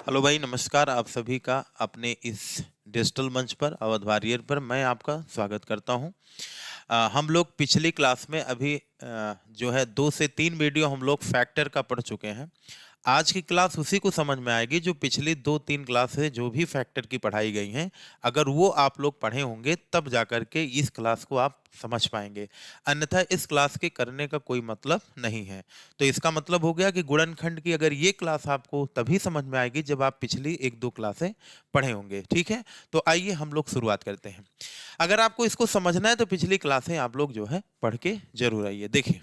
Hello भाई, नमस्कार। आप सभी का अपने इस डिजिटल मंच पर अवध वॉरियर पर मैं आपका स्वागत करता हूं। हम लोग पिछली क्लास में अभी जो है 2 से 3 वीडियो हम लोग फैक्टर का पढ़ चुके हैं। आज की क्लास उसी को समझ में आएगी जो पिछली 2-3 क्लास से जो भी फैक्टर की पढ़ाई गई हैं, अगर वो आप लोग पढ़े होंगे तब जाकर के इस क्लास को आप समझ पाएंगे। अन्यथा इस क्लास के करने का कोई मतलब नहीं है। तो इसका मतलब हो गया कि गुणनखंड की अगर ये क्लास आपको तभी समझ में आएगी जब आप पिछली 1-2 क्लासें पढ़े होंगे। ठीक है, तो आइए हम लोग शुरुआत करते हैं। अगर आपको इसको समझना है तो पिछली क्लासें आप लोग जो है पढ़ के जरूर आइए। देखिए,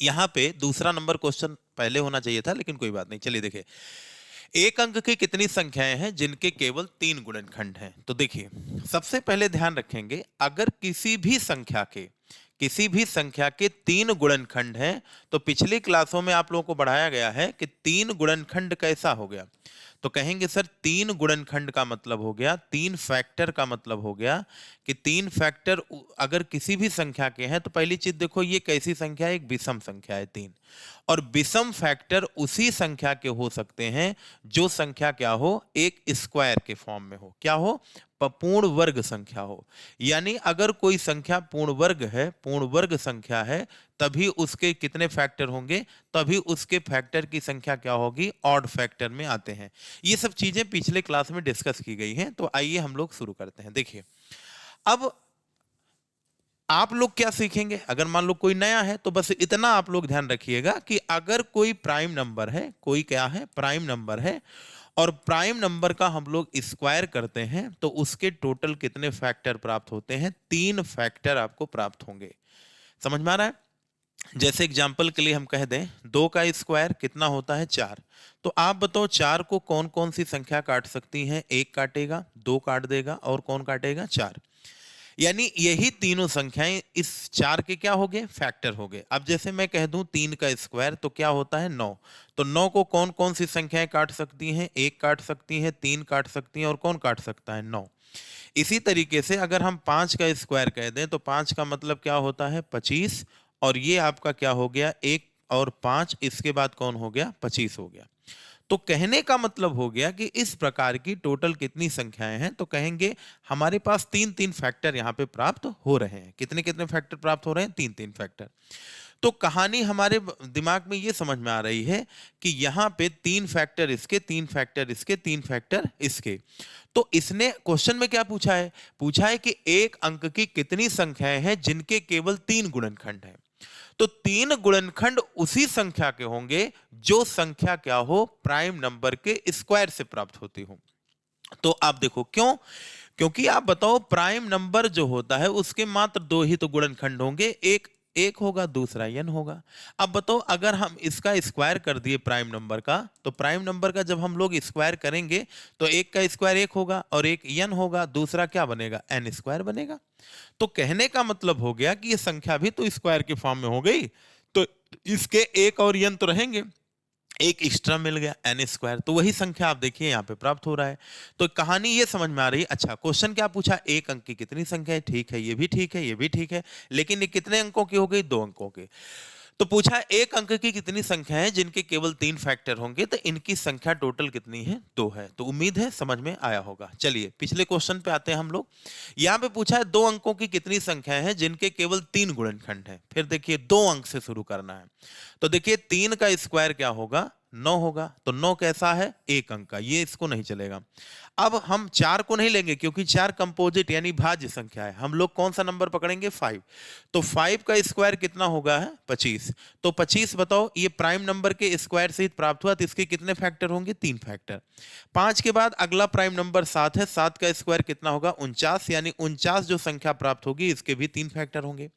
यहाँ पे दूसरा नंबर क्वेश्चन पहले होना चाहिए था, लेकिन कोई बात नहीं। चलिए देखिए, एक अंक की कितनी संख्याएं हैं जिनके केवल 3 गुणनखंड हैं। तो देखिए, सबसे पहले ध्यान रखेंगे, अगर किसी भी संख्या के 3 गुणनखंड हैं, तो पिछली क्लासों में आप लोगों को बढ़ाया गया है कि 3 गुणनखंड कैसा हो गया। तो कहेंगे सर 3 गुणनखंड का मतलब हो गया, 3 फैक्टर का मतलब हो गया कि 3 फैक्टर अगर किसी भी संख्या के हैं, तो पहली चीज देखो ये कैसी संख्या है, एक विषम संख्या है 3। और विषम फैक्टर उसी संख्या के हो सकते हैं जो संख्या क्या हो, एक स्क्वायर के फॉर्म में हो। क्या हो, पूर्ण वर्ग संख्या हो। यानी अगर कोई संख्या पूर्ण वर्ग है, पूर्ण वर्ग संख्या है, तभी उसके कितने फैक्टर होंगे, तभी उसके फैक्टर की संख्या क्या होगी, ऑड फैक्टर में आते हैं। ये सब चीजें पिछले क्लास में डिस्कस की गई हैं। तो आइए हम लोग शुरू करते हैं। देखिए, अब आप लोग क्या सीखेंगे, अगर मान लो कोई नया है तो बस इतना आप लोग ध्यान रखिएगा कि अगर कोई प्राइम नंबर है, कोई क्या है, प्राइम नंबर है, और प्राइम नंबर का हम लोग स्क्वायर करते हैं तो उसके टोटल कितने फैक्टर प्राप्त होते हैं, 3 फैक्टर आपको प्राप्त होंगे। समझ में आ रहा है। जैसे एग्जांपल के लिए हम कह दें 2 का स्क्वायर कितना होता है, 4। तो आप बताओ 4 को कौन कौन सी संख्या काट सकती है, 1 काटेगा, 2 काट देगा, और कौन काटेगा, 4। यानी यही तीनों संख्याएं इस 4 के क्या हो गए, फैक्टर हो गए। अब जैसे मैं कह दूं 3 का स्क्वायर तो क्या होता है, 9। तो 9 को कौन कौन सी संख्याएं काट सकती हैं, 1 काट सकती है, 3 काट सकती हैं, और कौन काट सकता है, 9। इसी तरीके से अगर हम 5 का स्क्वायर कह दें तो 5 का मतलब क्या होता है, 25। और ये आपका क्या हो गया, 1 और 5, इसके बाद कौन हो गया, 25 हो गया। तो कहने का मतलब हो गया कि इस प्रकार की टोटल कितनी संख्याएं हैं, तो कहेंगे हमारे पास 3-3 फैक्टर यहां पे प्राप्त हो रहे हैं। कितने कितने फैक्टर प्राप्त हो रहे हैं, 3-3 फैक्टर। तो कहानी हमारे दिमाग में ये समझ में आ रही है कि यहां पे 3 फैक्टर इसके, 3 फैक्टर इसके, 3 फैक्टर इसके। तो इसने क्वेश्चन में क्या पूछा है, पूछा है कि एक अंक की कितनी संख्याएं हैं जिनके केवल 3 गुणनखंड हैं। तो 3 गुणनखंड उसी संख्या के होंगे जो संख्या क्या हो, प्राइम नंबर के स्क्वायर से प्राप्त होती हो। तो आप देखो क्यों, क्योंकि आप बताओ प्राइम नंबर जो होता है उसके मात्र 2 ही तो गुणनखंड होंगे, एक एक होगा, दूसरा n होगा। अब बताओ अगर हम इसका स्क्वायर कर दिए प्राइम नंबर का, तो प्राइम नंबर का जब हम लोग स्क्वायर करेंगे तो एक का स्क्वायर 1 होगा और एक n होगा, दूसरा क्या बनेगा, n स्क्वायर बनेगा। तो कहने का मतलब हो गया कि ये संख्या भी तो स्क्वायर के फॉर्म में हो गई, तो इसके एक और n तो रहेंगे, एक एक्स्ट्रा मिल गया, एन स्क्वायर। तो वही संख्या आप देखिए यहाँ पे प्राप्त हो रहा है। तो कहानी ये समझ में आ रही है। अच्छा, क्वेश्चन क्या पूछा, एक अंक की कितनी संख्या है, ठीक है, ये भी ठीक है, ये भी ठीक है, लेकिन ये कितने अंकों की हो गई, 2 अंकों की। तो पूछा एक अंक की कितनी संख्या है जिनके केवल 3 फैक्टर होंगे, तो इनकी संख्या टोटल कितनी है, 2 है। तो उम्मीद है समझ में आया होगा। चलिए पिछले क्वेश्चन पे आते हैं हम लोग। यहाँ पे पूछा है 2 अंकों की कितनी संख्या है जिनके केवल 3 गुणनखंड है। फिर देखिए 2 अंक से शुरू करना है। तो देखिए 3 का स्क्वायर क्या होगा, 9 होगा। तो 9 कैसा है, एक अंक का, ये इसको नहीं चलेगा। अब हम 4 को नहीं लेंगे क्योंकि 4 कंपोजिट यानी भाज्य संख्या है। हम लोग कौन सा नंबर पकड़ेंगे, 5। तो 5 का स्क्वायर कितना होगा, है 25। तो 25 बताओ, ये प्राइम नंबर के स्क्वायर से ही प्राप्त हुआ, तो इसके कितने फैक्टर होंगे, 3 फैक्टर। 5 के बाद अगला प्राइम नंबर 7 है, 7 का स्क्वायर कितना होगा, 49। यानी 49 जो संख्या प्राप्त होगी इसके भी 3 फैक्टर होंगे।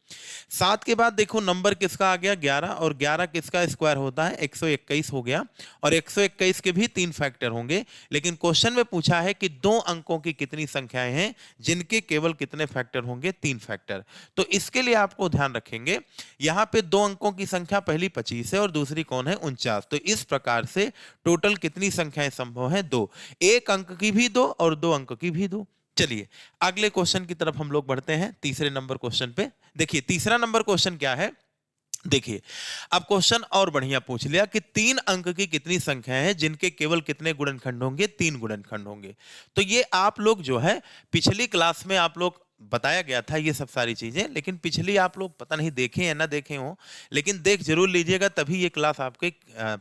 7 के बाद देखो नंबर किसका आ गया, 11। और 11 किसका स्क्वायर होता है, 121 हो गया। और 121 के भी 3 फैक्टर होंगे। लेकिन क्वेश्चन में पूछा है कि 2 अंकों की कितनी संख्याएं हैं जिनके केवल कितने फैक्टर होंगे, 3 फैक्टर। तो इसके लिए आपको ध्यान रखेंगे, यहां पे 2 अंकों की संख्या पहली 25 है और दूसरी कौन है, 49। तो इस प्रकार से टोटल कितनी संख्याएं संभव है, 2। एक अंक की भी 2 और 2 अंक की भी 2। चलिए अगले क्वेश्चन की तरफ हम लोग बढ़ते हैं, तीसरे नंबर क्वेश्चन पे। देखिए तीसरा नंबर क्वेश्चन क्या है, देखिए, अब क्वेश्चन और बढ़िया पूछ लिया कि 3 अंक की कितनी संख्या है जिनके केवल कितने गुणनखंड होंगे, 3 गुणनखंड होंगे। तो ये आप लोग जो है पिछली क्लास में आप लोग बताया गया था ये सब सारी चीजें, लेकिन पिछली आप लोग पता नहीं देखें या ना देखें हो, लेकिन देख जरूर लीजिएगा, तभी ये क्लास आपके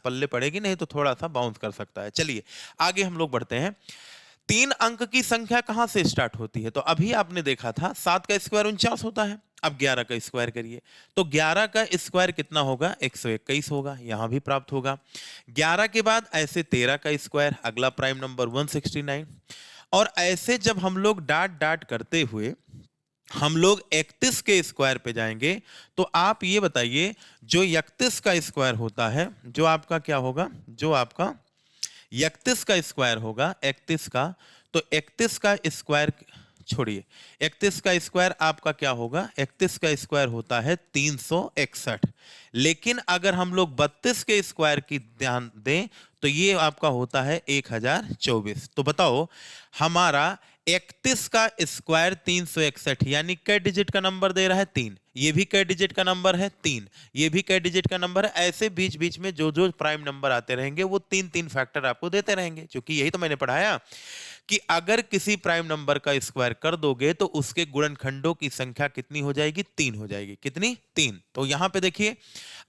पल्ले पड़ेगी, नहीं तो थोड़ा सा बाउंस कर सकता है। चलिए आगे हम लोग बढ़ते हैं। 3 अंक की संख्या कहां से स्टार्ट होती है? तो अभी आपने देखा था 7 का स्क्वायर 49 होता है। अब 11 का स्क्वायर करिए, तो 11 का स्क्वायर कितना होगा? 121 होगा, यहां भी प्राप्त होगा। 11 के बाद ऐसे 13 का स्क्वायर, अगला प्राइम नंबर 169, और ऐसे जब हम लोग डाट डाट करते हुए हम लोग 31 के स्क्वायर पे जाएंगे, तो आप ये बताइए जो 31 का स्क्वायर होता है, जो आपका क्या होगा, जो आपका 31 का स्क्वायर होगा, 31 का, तो 31 का स्क्वायर छोड़िए, 31 का स्क्वायर आपका क्या होगा? 31 का स्क्वायर होता है 361। लेकिन अगर हम लोग 32 के स्क्वायर की ध्यान दें तो ये आपका होता है 1024। तो बताओ हमारा 31 का स्क्वायर 361, यानी कै डिजिट का नंबर दे रहा है? 3। ये भी कै डिजिट का नंबर है? 3। ये भी कै डिजिट का नंबर है? ऐसे बीच बीच में जो जो प्राइम नंबर आते रहेंगे वो 3-3 फैक्टर आपको देते रहेंगे, क्योंकि यही तो मैंने पढ़ाया कि अगर किसी प्राइम नंबर का स्क्वायर कर दोगे तो उसके गुणनखंडों की संख्या कितनी हो जाएगी? 3 हो जाएगी। कितनी? 3। तो यहां पे देखिए,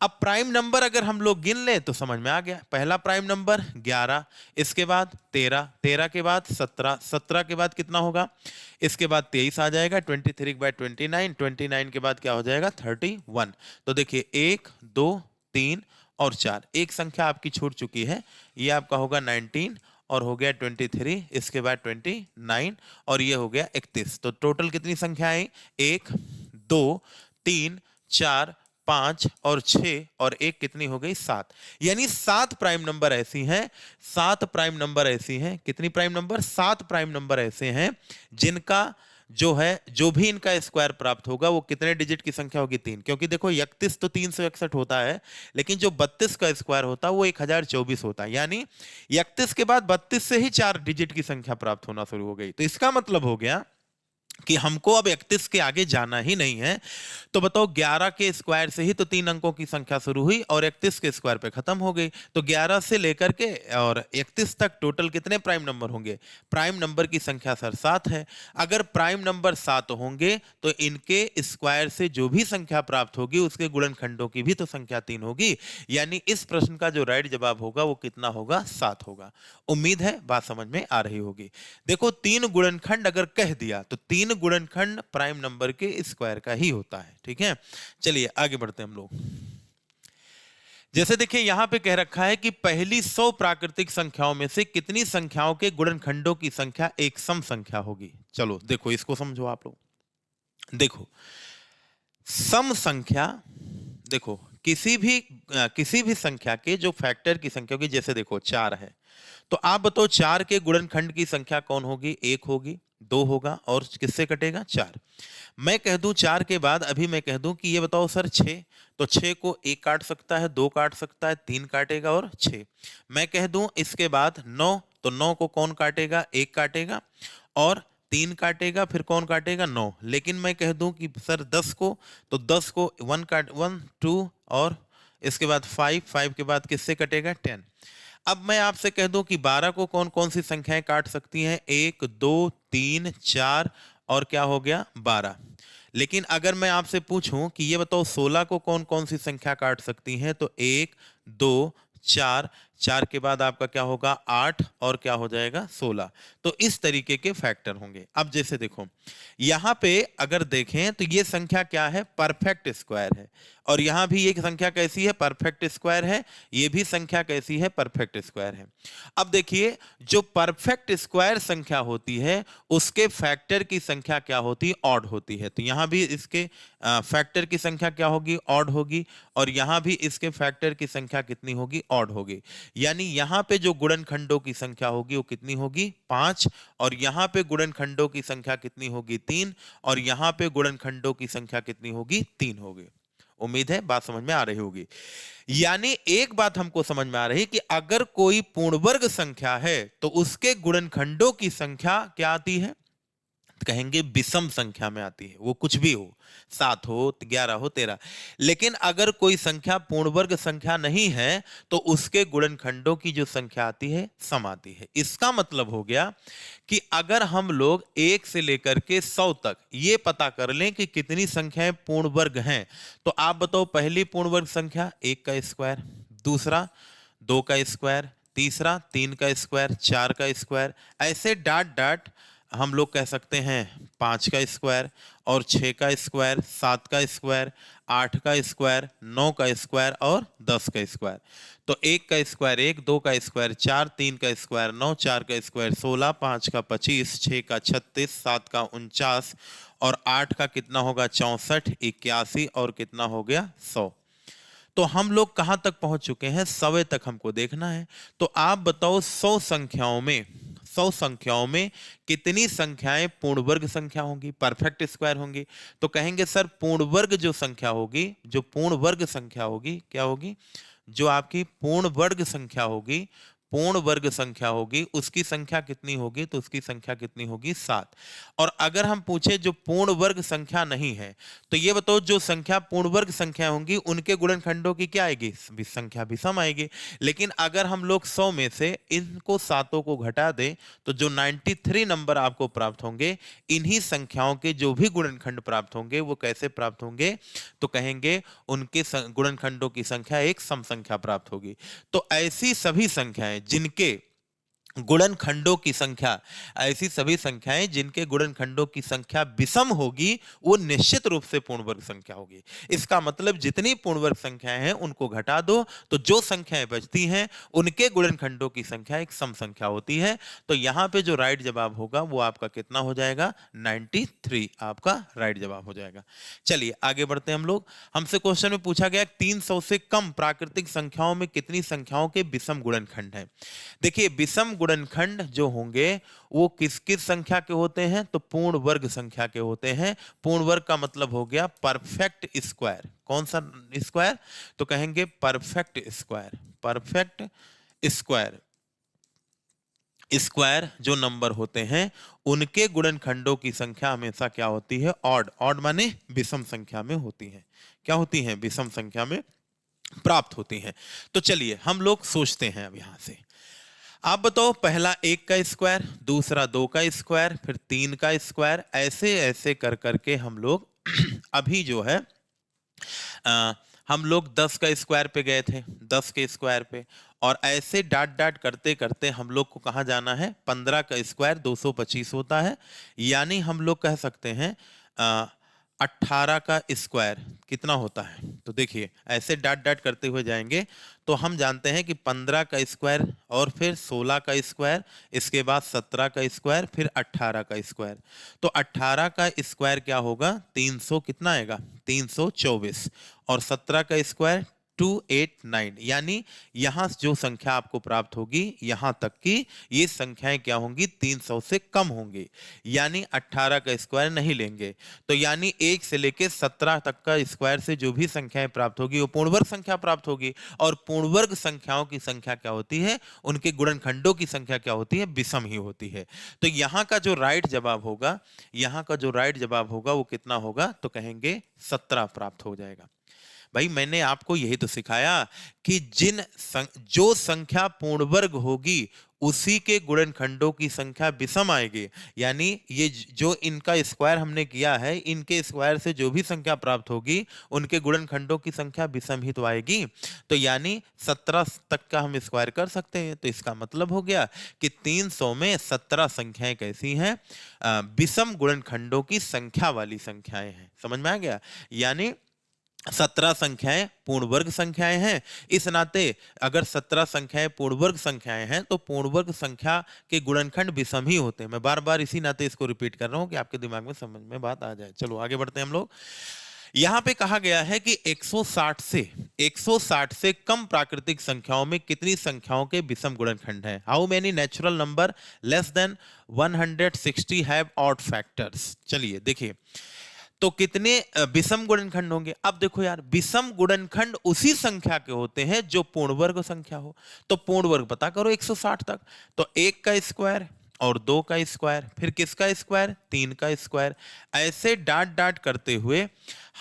अब प्राइम नंबर अगर हम लोग गिन लें तो समझ में आ गया। पहला प्राइम नंबर 11, इसके बाद 13, 13 के बाद 17, 17 के बाद कितना होगा? इसके बाद 23 आ जाएगा, 23 के बाद 29, 29 के बाद क्या हो जाएगा? 31। तो देखिए 1, 2, 3 और 4, एक संख्या आपकी छूट चुकी है, ये आपका होगा 19 और हो गया 23, इसके बाद 29 और ये हो गया 31। तो टोटल कितनी संख्या आई? 1, 2, 3, 4, 5 और 6 और 1 कितनी हो गई? 7। यानी 7 प्राइम नंबर ऐसी हैं, 7 प्राइम नंबर ऐसी हैं, कितनी प्राइम नंबर? 7 प्राइम नंबर ऐसे हैं जिनका जो है, जो भी इनका स्क्वायर प्राप्त होगा वो कितने डिजिट की संख्या होगी? 3। क्योंकि देखो 31 तो 361 होता है, लेकिन जो 32 का स्क्वायर होता है वो 1024 होता है, यानी 31 के बाद 32 से ही 4 डिजिट की संख्या प्राप्त होना शुरू हो गई। तो इसका मतलब हो गया कि हमको अब 31 के आगे जाना ही नहीं है। तो बताओ 11 के स्क्वायर से ही तो 3 अंकों की संख्या शुरू हुई और 31 के स्क्वायर पे खत्म हो गई। तो 11 से लेकर के और 31 तक टोटल कितने प्राइम नंबर होंगे? प्राइम नंबर की संख्या सर 7 है। अगर प्राइम नंबर 7 होंगे तो इनके स्क्वायर से जो भी संख्या प्राप्त होगी उसके गुणनखंडों की भी तो संख्या 3 होगी। यानी इस प्रश्न का जो राइट जवाब होगा वो कितना होगा? 7 होगा। उम्मीद है बात समझ में आ रही होगी। देखो 3 गुणनखंड अगर कह दिया तो 3 गुणनखंड प्राइम नंबर के स्क्वायर का ही होता है। ठीक है, चलिए आगे बढ़ते हैं हम लोग। जैसे देखिए यहां पे कह रखा है कि पहली 100 प्राकृतिक संख्याओं में से कितनी संख्याओं के गुणनखंडों की संख्या एक सम संख्या होगी? चलो देखो इसको समझो आप लोग। देखो सम संख्या, देखो किसी भी संख्या के जो फैक्टर की संख्या होगी, जैसे देखो 4 है, तो आप बताओ 4 के गुणनखंड की संख्या कौन होगी? 1 होगी, 2 होगा और किससे कटेगा? 4। मैं कह दूं 4 के बाद, अभी मैं कह दूं कि ये बताओ सर 6, तो 6 को 1 काट सकता है, 2 काट सकता है, 3 काटेगा और 6। मैं कह दूं इसके बाद 9, तो 9 को कौन काटेगा? 1 काटेगा और 3 काटेगा, फिर कौन काटेगा? 9। लेकिन मैं कह दूं कि सर 10 को, तो 10 को 1, 2 और इसके बाद 5, 5 के बाद किससे कटेगा? 10। अब मैं आपसे कह दूं कि 12 को कौन कौन सी संख्याएं काट सकती हैं? 1, 2, 3, 4 और क्या हो गया? 12। लेकिन अगर मैं आपसे पूछूं कि ये बताओ 16 को कौन कौन सी संख्या काट सकती हैं? तो 1, 2, 4, 4 के बाद आपका क्या होगा? 8 और क्या हो जाएगा? 16। तो इस तरीके के फैक्टर होंगे। अब जैसे देखो यहां पे अगर देखें तो ये संख्या क्या है? परफेक्ट स्क्वायर है। और यहां भी एक संख्या कैसी है? परफेक्ट स्क्वायर है। ये भी संख्या कैसी है? परफेक्ट स्क्वायर है। अब देखिए जो परफेक्ट स्क्वायर संख्या होती है उसके फैक्टर की संख्या क्या होती है? ऑड होती है। तो यहां भी इसके फैक्टर की संख्या क्या होगी? ऑड होगी। और यहां भी इसके फैक्टर की संख्या कितनी होगी? ऑड होगी। यानी यहां पे जो गुणनखंडों की संख्या होगी वो कितनी होगी? 5। और यहां पे गुणनखंडों की संख्या कितनी होगी? 3। और यहां पे गुणनखंडों की संख्या कितनी होगी? 3 होगी। उम्मीद है बात समझ में आ रही होगी। यानी एक बात हमको समझ में आ रही कि अगर कोई पूर्ण वर्ग संख्या है तो उसके गुणनखंडों की संख्या क्या आती है? कहेंगे विषम संख्या में आती है, वो कुछ भी हो, 7 हो, 11 हो, 13। लेकिन अगर कोई संख्या पूर्ण वर्ग संख्या नहीं है तो उसके गुणनखंडों की जो संख्या आती है सम आती है। इसका मतलब हो गया कि अगर हम लोग 1 से लेकर के 100 तक ये पता कर लें कि कितनी संख्याएं पूर्ण वर्ग हैं, तो आप बताओ पहली पूर्ण वर्ग संख्या 1 का स्क्वायर, दूसरा 2 का स्क्वायर, तीसरा 3 का स्क्वायर, 4 का स्क्वायर, ऐसे डाट डाट हम लोग कह सकते हैं 5 का स्क्वायर और 6 का स्क्वायर, 7 का स्क्वायर, 8 का स्क्वायर, 9 का स्क्वायर और 10 का स्क्वायर। तो 1 का स्क्वायर 1, 2 का स्क्वायर 4, 3 का स्क्वायर 9, 4 का स्क्वायर 16, 5 का 25, 6 का 36, 7 का 49 और 8 का कितना होगा 64, 81 और कितना हो गया 100। तो हम लोग कहां तक पहुंच चुके हैं, 100 तक हमको देखना है। तो आप बताओ 100 संख्याओं में कितनी संख्याएं पूर्ण वर्ग संख्या होंगी, परफेक्ट स्क्वायर होंगी। तो कहेंगे सर पूर्ण वर्ग जो संख्या होगी, जो पूर्ण वर्ग संख्या होगी क्या होगी, जो आपकी पूर्ण वर्ग संख्या होगी, पूर्ण वर्ग संख्या होगी, उसकी संख्या कितनी होगी, तो उसकी संख्या कितनी होगी 7। और अगर हम पूछे जो पूर्ण वर्ग संख्या नहीं है, तो ये बताओ जो संख्या पूर्ण वर्ग संख्या होंगी उनके गुणनखंडों की क्या आएगी, संख्या विषम आएगी। लेकिन अगर हम लोग 100 में से इनको सातों को घटा दें तो जो 93 नंबर आपको प्राप्त होंगे, इन्हीं संख्याओं के जो भी गुणनखंड प्राप्त होंगे वो कैसे प्राप्त होंगे, तो कहेंगे उनके गुणनखंडों की संख्या एक सम संख्या प्राप्त होगी। तो ऐसी सभी संख्याएं जिनके गुणनखंडों की संख्या, ऐसी सभी संख्याएं जिनके गुणनखंडों की संख्या विषम होगी वो निश्चित रूप से पूर्ण वर्ग संख्या होगी। इसका मतलब जितनी पूर्ण वर्ग संख्याएं हैं उनको घटा दो तो जो संख्याएं बचती हैं उनके गुणनखंडों की संख्या एक सम संख्या होती है। तो यहां पे जो राइट जवाब होगा वो आपका कितना हो जाएगा, 93 आपका राइट जवाब हो जाएगा। चलिए आगे बढ़ते हैं हम लोग। हमसे क्वेश्चन में पूछा गया 300 से कम प्राकृतिक संख्याओं में कितनी संख्याओं के विषम गुणनखंड हैं। देखिए विषम गुणनखंड जो होंगे वो किस किस संख्या के होते हैं, तो पूर्ण वर्ग संख्या के होते हैं। पूर्ण वर्ग का मतलब हो गया परफेक्ट स्क्वायर। कौन सा स्क्वायर, तो कहेंगे perfect square. Perfect square, square जो नंबर होते हैं उनके गुणनखंडों की संख्या हमेशा क्या होती है, ऑड। ऑड माने विषम संख्या में होती है। क्या होती है, विषम संख्या में प्राप्त होती हैं। तो चलिए हम लोग सोचते हैं अब यहां से। आप बताओ पहला 1 का स्क्वायर, दूसरा 2 का स्क्वायर, फिर 3 का स्क्वायर, ऐसे ऐसे कर करके हम लोग अभी जो है हम लोग 10 का स्क्वायर पे गए थे, 10 के स्क्वायर पे, और ऐसे डाट डाट करते करते हम लोग को कहाँ जाना है, 15 का स्क्वायर 225 होता है, यानी हम लोग कह सकते हैं 18 का स्क्वायर कितना होता है। तो देखिए ऐसे डाट डाट करते हुए जाएंगे तो हम जानते हैं कि 15 का स्क्वायर और फिर 16 का स्क्वायर, इसके बाद 17 का स्क्वायर, फिर 18 का स्क्वायर। तो 18 का स्क्वायर क्या होगा, 300 कितना आएगा, 324, और 17 का स्क्वायर 289, यानी यहां जो संख्या आपको प्राप्त होगी यहां तक की ये संख्याएं क्या होंगी, 300 से कम होंगी, यानी 18 का स्क्वायर नहीं लेंगे। तो यानी 1 से लेके 17 तक का स्क्वायर से जो भी संख्याएं प्राप्त होगी वो पूर्ण वर्ग संख्या प्राप्त होगी। और पूर्ण वर्ग संख्याओं की संख्या क्या होती है, उनके गुणनखंडों की संख्या क्या होती है, विषम ही होती है। तो यहां का जो राइट जवाब होगा, यहां का जो राइट जवाब होगा वो कितना होगा, तो कहेंगे 17 प्राप्त हो जाएगा। भाई मैंने आपको यही तो सिखाया कि जो संख्या पूर्ण वर्ग होगी उसी के गुणनखंडों की संख्या विषम आएगी। यानी ये जो इनका स्क्वायर हमने किया है, इनके स्क्वायर से जो भी संख्या प्राप्त होगी उनके गुणनखंडों की संख्या विषम ही तो आएगी। तो यानी 17 तक का हम स्क्वायर कर सकते हैं। तो इसका मतलब हो गया कि 300 में 17 संख्याएं कैसी हैं, विषम गुणनखंडों की संख्या वाली संख्याएं हैं। समझ में आ गया, यानी 17 संख्याएं पूर्ण वर्ग संख्याएं हैं। इस नाते अगर 17 संख्याएं पूर्ण वर्ग संख्याएं हैं तो पूर्ण वर्ग संख्या के गुणनखंड विषम ही होते हैं। मैं बार बार इसी नाते इसको रिपीट कर रहा हूं कि आपके दिमाग में समझ में बात आ जाए। चलो आगे बढ़ते हैं हम लोग। यहां पे कहा गया है कि 160 से कम प्राकृतिक संख्याओं में कितनी संख्याओं के विषम गुणनखंड हैं। How many natural number less than 160 have odd factors. चलिए देखिए तो कितने विषम गुणनखंड होंगे। अब देखो यार, विषम गुणनखंड उसी संख्या के होते हैं जो पूर्ण वर्ग संख्या हो। तो पूर्ण वर्ग पता करो 160 तक। तो 1 का स्क्वायर और 2 का स्क्वायर, फिर किसका स्क्वायर, 3 का स्क्वायर। ऐसे डाट डाट करते हुए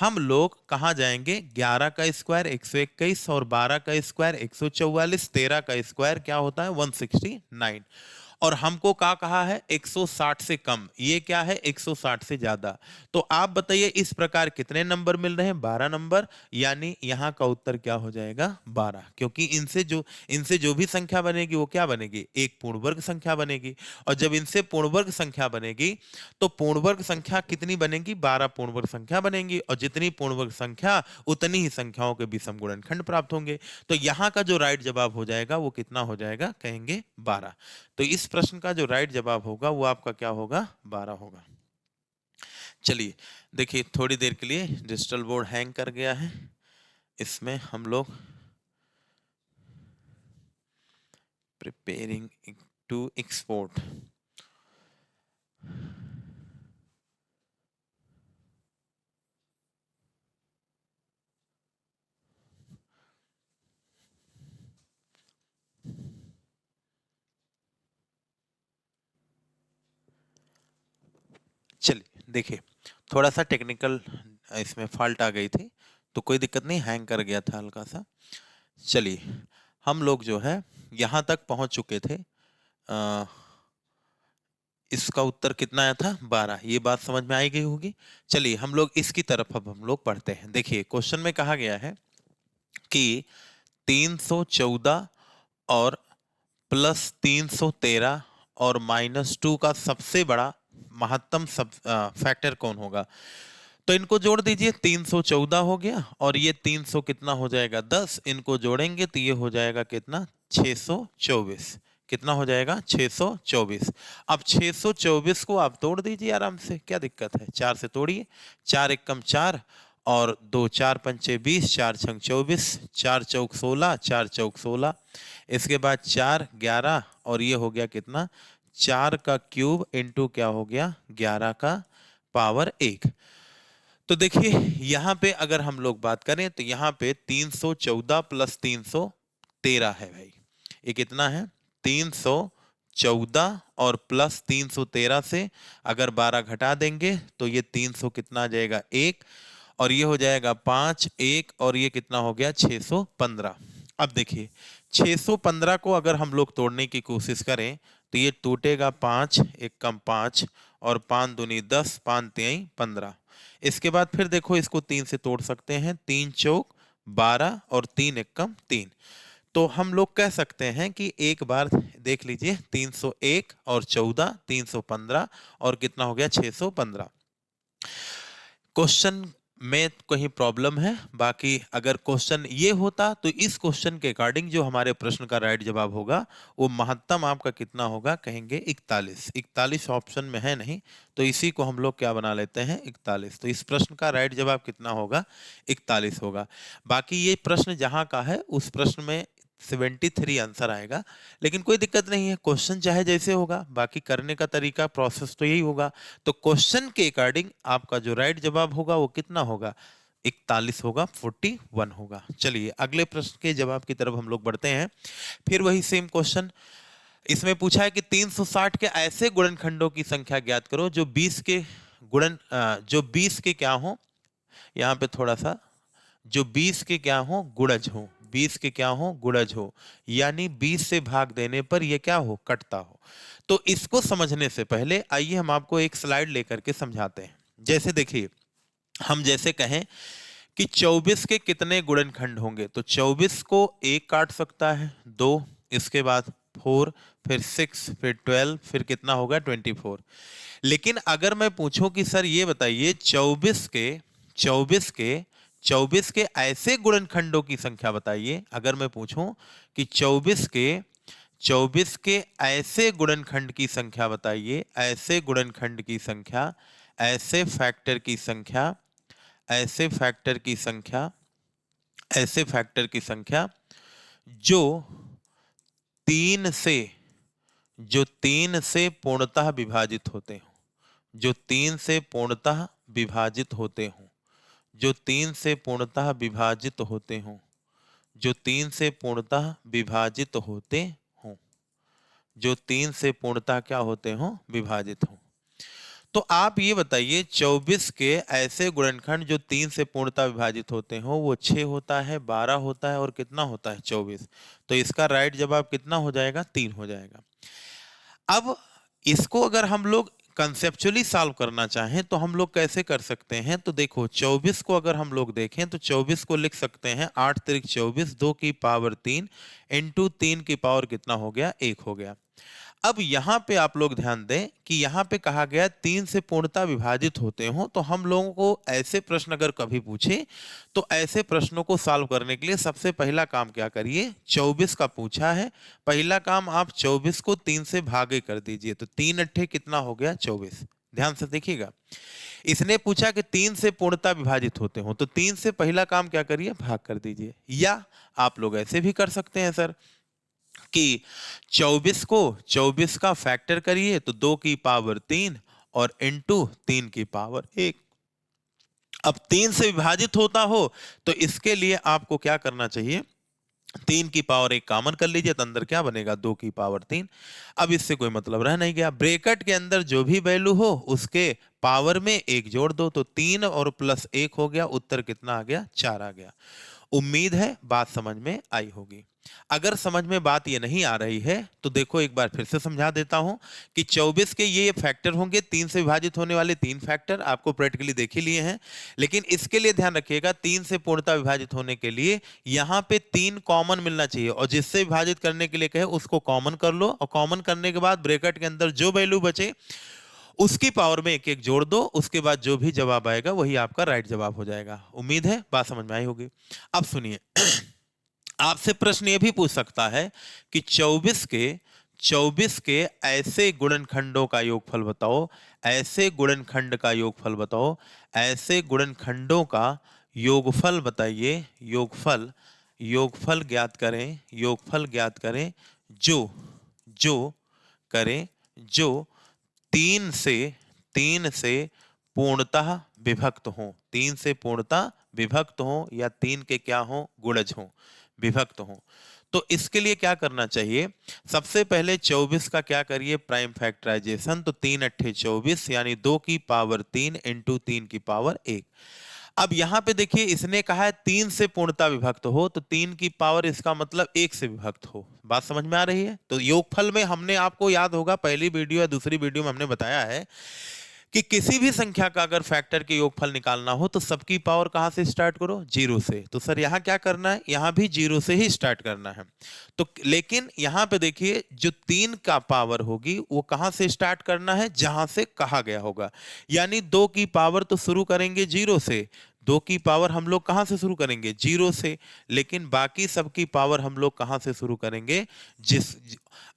हम लोग कहाँ जाएंगे, 11 का स्क्वायर 121 और 12 का स्क्वायर 144, 13 का स्क्वायर क्या होता है 169। और हमको क्या कहा है 160 से कम, ये क्या है 160 से ज्यादा। तो आप बताइए इस प्रकार कितने नंबर मिल रहे हैं, 12 नंबर। यानी यहाँ का उत्तर क्या हो जाएगा 12, क्योंकि इनसे जो भी संख्या बनेगी वो क्या बनेगी, एक पूर्ण वर्ग संख्या बनेगी। और जब इनसे पूर्ण वर्ग संख्या बनेगी तो पूर्ण वर्ग संख्या कितनी बनेगी, 12 पूर्ण वर्ग संख्या बनेंगी। और जितनी पूर्ण वर्ग संख्या उतनी ही संख्याओं के विषम गुणनखंड प्राप्त होंगे। तो यहाँ का जो राइट जवाब हो जाएगा वो कितना हो जाएगा, कहेंगे 12। तो इस प्रश्न का जो राइट जवाब होगा वो आपका क्या होगा, 12 होगा। चलिए देखिए, थोड़ी देर के लिए डिजिटल बोर्ड हैंग कर गया है, इसमें हम लोग प्रिपेयरिंग टू एक्सपोर्ट। चलिए देखिए, थोड़ा सा टेक्निकल इसमें फॉल्ट आ गई थी, तो कोई दिक्कत नहीं, हैंग कर गया था हल्का सा। चलिए हम लोग जो है यहाँ तक पहुंच चुके थे। इसका उत्तर कितना आया था, 12। ये बात समझ में आई गई होगी। चलिए हम लोग इसकी तरफ अब हम लोग पढ़ते हैं। देखिए क्वेश्चन में कहा गया है कि 314 और प्लस 313 और -2 का सबसे बड़ा महत्तम फैक्टर कौन होगा। तो इनको जोड़ दीजिए, 314 हो गया और ये 300 कितना हो जाएगा 10, इनको जोड़ेंगे तो ये हो जाएगा कितना 624। कितना हो जाएगा 624। अब 624 को आप तोड़ दीजिए आराम से, क्या दिक्कत है, 4 से तोड़िए, 4 एकम 4 और 2 4 पंचे 20, 4 छंग 24, 4 चौक 16, 4 चौक 16, इसके बाद 4 11 और ये हो गया कितना 4 का क्यूब इंटू क्या हो गया 11 का पावर 1। तो देखिए यहाँ पे अगर हम लोग बात करें तो यहाँ पे 314 प्लस 313 है भाई, ये कितना है 314 और प्लस 313 से अगर 12 घटा देंगे तो ये 300 कितना आ जाएगा 1 और ये हो जाएगा 5 1 और ये कितना हो गया 615। अब देखिए 615 को अगर हम लोग तोड़ने की कोशिश करें तो ये टूटेगा 5 एक कम 5 और 5 दूनी 10, 5 तिहाई 15। इसके बाद फिर देखो इसको 3 से तोड़ सकते हैं, 3 चौक 12 और 3 एक कम 3। तो हम लोग कह सकते हैं कि एक बार देख लीजिए 301 और 14 315 और कितना हो गया 615। क्वेश्चन में कहीं प्रॉब्लम है, बाकी अगर क्वेश्चन ये होता तो इस क्वेश्चन के अकॉर्डिंग जो हमारे प्रश्न का राइट जवाब होगा वो महत्तम आपका कितना होगा, कहेंगे 41। 41 ऑप्शन में है नहीं तो इसी को हम लोग क्या बना लेते हैं 41। तो इस प्रश्न का राइट जवाब कितना होगा 41 होगा। बाकी ये प्रश्न जहां का है उस प्रश्न में 73 आंसर आएगा, लेकिन कोई दिक्कत नहीं है, क्वेश्चन चाहे जैसे होगा बाकी करने का तरीका प्रोसेस तो यही होगा। तो क्वेश्चन के अकॉर्डिंग आपका जो राइट जवाब होगा वो कितना होगा 41 होगा, 41 होगा। चलिए अगले प्रश्न के जवाब की तरफ हम लोग बढ़ते हैं। फिर वही सेम क्वेश्चन, इसमें पूछा है कि 360 के ऐसे गुणनखंडों की संख्या ज्ञात करो जो 20 के जो 20 के क्या हो, यहाँ पे थोड़ा सा, जो 20 के क्या हो गुणज हो, 20 के क्या हो गुणज हो, यानी 20 से भाग देने पर ये क्या हो कटता हो। तो इसको समझने से पहले आइए हम आपको एक स्लाइड लेकर के समझाते हैं। जैसे देखिए हम जैसे कहें कि 24 के कितने गुणनखंड होंगे, तो 24 को 1 काट सकता है, 2, इसके बाद 4, फिर 6, फिर 12, फिर कितना होगा 24। लेकिन अगर मैं पूछूं कि सर ये बताइए 24 के ऐसे गुणनखंडों की संख्या बताइए, अगर मैं पूछूं कि 24 के ऐसे गुणनखंड की संख्या बताइए, ऐसे गुणनखंड की संख्या, ऐसे फैक्टर की संख्या, ऐसे फैक्टर की संख्या, ऐसे फैक्टर की संख्या जो 3 से जो 3 से पूर्णतः विभाजित होते हो, जो 3 से पूर्णतः विभाजित होते हो, जो 3 से पूर्णतः विभाजित होते हो, जो 3 से पूर्णतः विभाजित होते हो, जो 3 से पूर्णतः क्या होते हो, विभाजित हो। तो आप ये बताइए 24 के ऐसे गुणनखंड जो 3 से पूर्णतः विभाजित होते हो, वो 6 होता है, 12 होता है और कितना होता है, 24। तो इसका राइट जवाब कितना हो जाएगा, 3 हो जाएगा। अब इसको अगर हम लोग कंसेप्चुअली सॉल्व करना चाहें तो हम लोग कैसे कर सकते हैं, तो देखो 24 को अगर हम लोग देखें तो 24 को लिख सकते हैं 8 तिरिक 24, 2 की पावर 3 इंटू 3 की पावर कितना हो गया, 1 हो गया। अब यहां पे आप लोग ध्यान दें कि यहां पे कहा गया 3 से पूर्णतः विभाजित होते हो, तो हम लोगों को ऐसे प्रश्न अगर कभी पूछे तो ऐसे प्रश्नों को सॉल्व करने के लिए सबसे पहला काम क्या करिए, 24 का पूछा है, पहला काम आप 24 को 3 से भागे कर दीजिए, तो 3 अट्ठे कितना हो गया, 24। ध्यान से देखिएगा, इसने पूछा कि 3 से पूर्णतः विभाजित होते हो, तो 3 से पहला काम क्या करिए, भाग कर दीजिए। या आप लोग ऐसे भी कर सकते हैं सर कि 24 का फैक्टर करिए तो 2 की पावर 3 और इंटू 3 की पावर 1। अब 3 से विभाजित होता हो तो इसके लिए आपको क्या करना चाहिए, 3 की पावर 1 कॉमन कर लीजिए, तो अंदर क्या बनेगा, 2 की पावर 3। अब इससे कोई मतलब रह नहीं गया, ब्रैकेट के अंदर जो भी वैल्यू हो उसके पावर में 1 जोड़ दो, तो 3 और प्लस 1 हो गया, उत्तर कितना आ गया, 4 आ गया। उम्मीद है बात समझ में आई होगी। अगर समझ में बात ये नहीं आ रही है तो देखो एक बार फिर से समझा देता हूं कि 24 के ये फैक्टर होंगे, 3 से विभाजित होने वाले 3 फैक्टर आपको प्रैक्टिकली देख ही लिए हैं, लेकिन इसके लिए ध्यान रखिएगा 3 से पूर्णतः विभाजित होने के लिए यहां पे 3 कॉमन मिलना चाहिए, और जिससे विभाजित करने के लिए कहे उसको कॉमन कर लो, और कॉमन करने के बाद ब्रैकेट के अंदर जो वैल्यू बचे उसकी पावर में 1 1 जोड़ दो, उसके बाद जो भी जवाब आएगा वही आपका राइट जवाब हो जाएगा। उम्मीद है बात समझ में आई होगी। अब सुनिए आपसे प्रश्न ये भी पूछ सकता है कि 24 के ऐसे गुणनखंडों का योगफल बताओ, ऐसे गुणनखंड का योगफल बताओ, ऐसे गुणनखंडों का योगफल बताइए, योगफल ज्ञात करें, योगफल ज्ञात करें जो जो करें जो 3 से पूर्णतः विभक्त हो, 3 से पूर्णतः विभक्त हो, या 3 के क्या हो, गुणज हो, विभक्त हो। तो इसके लिए क्या करना चाहिए, सबसे पहले 24 का क्या करिए, प्राइम फैक्टराइजेशन, तो 3 अट्ठे 24 यानी 2 की पावर 3 इंटू 3 की पावर 1। अब यहां पे देखिए इसने कहा है 3 से पूर्णतः विभक्त हो, तो 3 की पावर इसका मतलब 1 से विभक्त हो। बात समझ में आ रही है। तो योगफल में हमने, आपको याद होगा पहली वीडियो या दूसरी वीडियो में हमने बताया है कि किसी भी संख्या का अगर फैक्टर के योगफल निकालना हो तो सबकी पावर कहां से स्टार्ट करो, 0 से। तो सर यहां क्या करना है, यहां भी 0 से ही स्टार्ट करना है। तो लेकिन यहां पे देखिए जो 3 का पावर होगी वो कहां से स्टार्ट करना है, जहां से कहा गया होगा, यानी 2 की पावर तो शुरू करेंगे 0 से, 2 की पावर हम लोग कहां से शुरू करेंगे, 0 से, लेकिन बाकी सबकी पावर हम लोग कहां से शुरू करेंगे,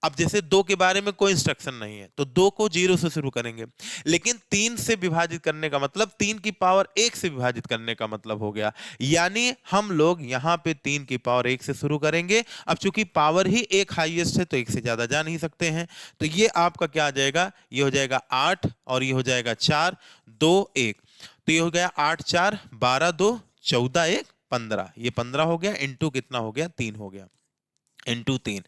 अब जैसे 2 के बारे में कोई इंस्ट्रक्शन नहीं है तो 2 को 0 से शुरू करेंगे, लेकिन 3 से विभाजित करने का मतलब 3 की पावर 1 से विभाजित करने का मतलब हो गया, यानी हम लोग यहां पे 3 की पावर 1 से शुरू करेंगे। अब चूंकि पावर ही 1 हाईएस्ट है तो 1 से ज्यादा जा नहीं सकते हैं, तो ये आपका क्या आ जाएगा, ये हो जाएगा 8 और ये हो जाएगा 4 2 1, तो ये हो गया 8 4 12 2 14 1 15, ये 15 हो गया, इंटू कितना हो गया, 3 हो गया, इंटू 3,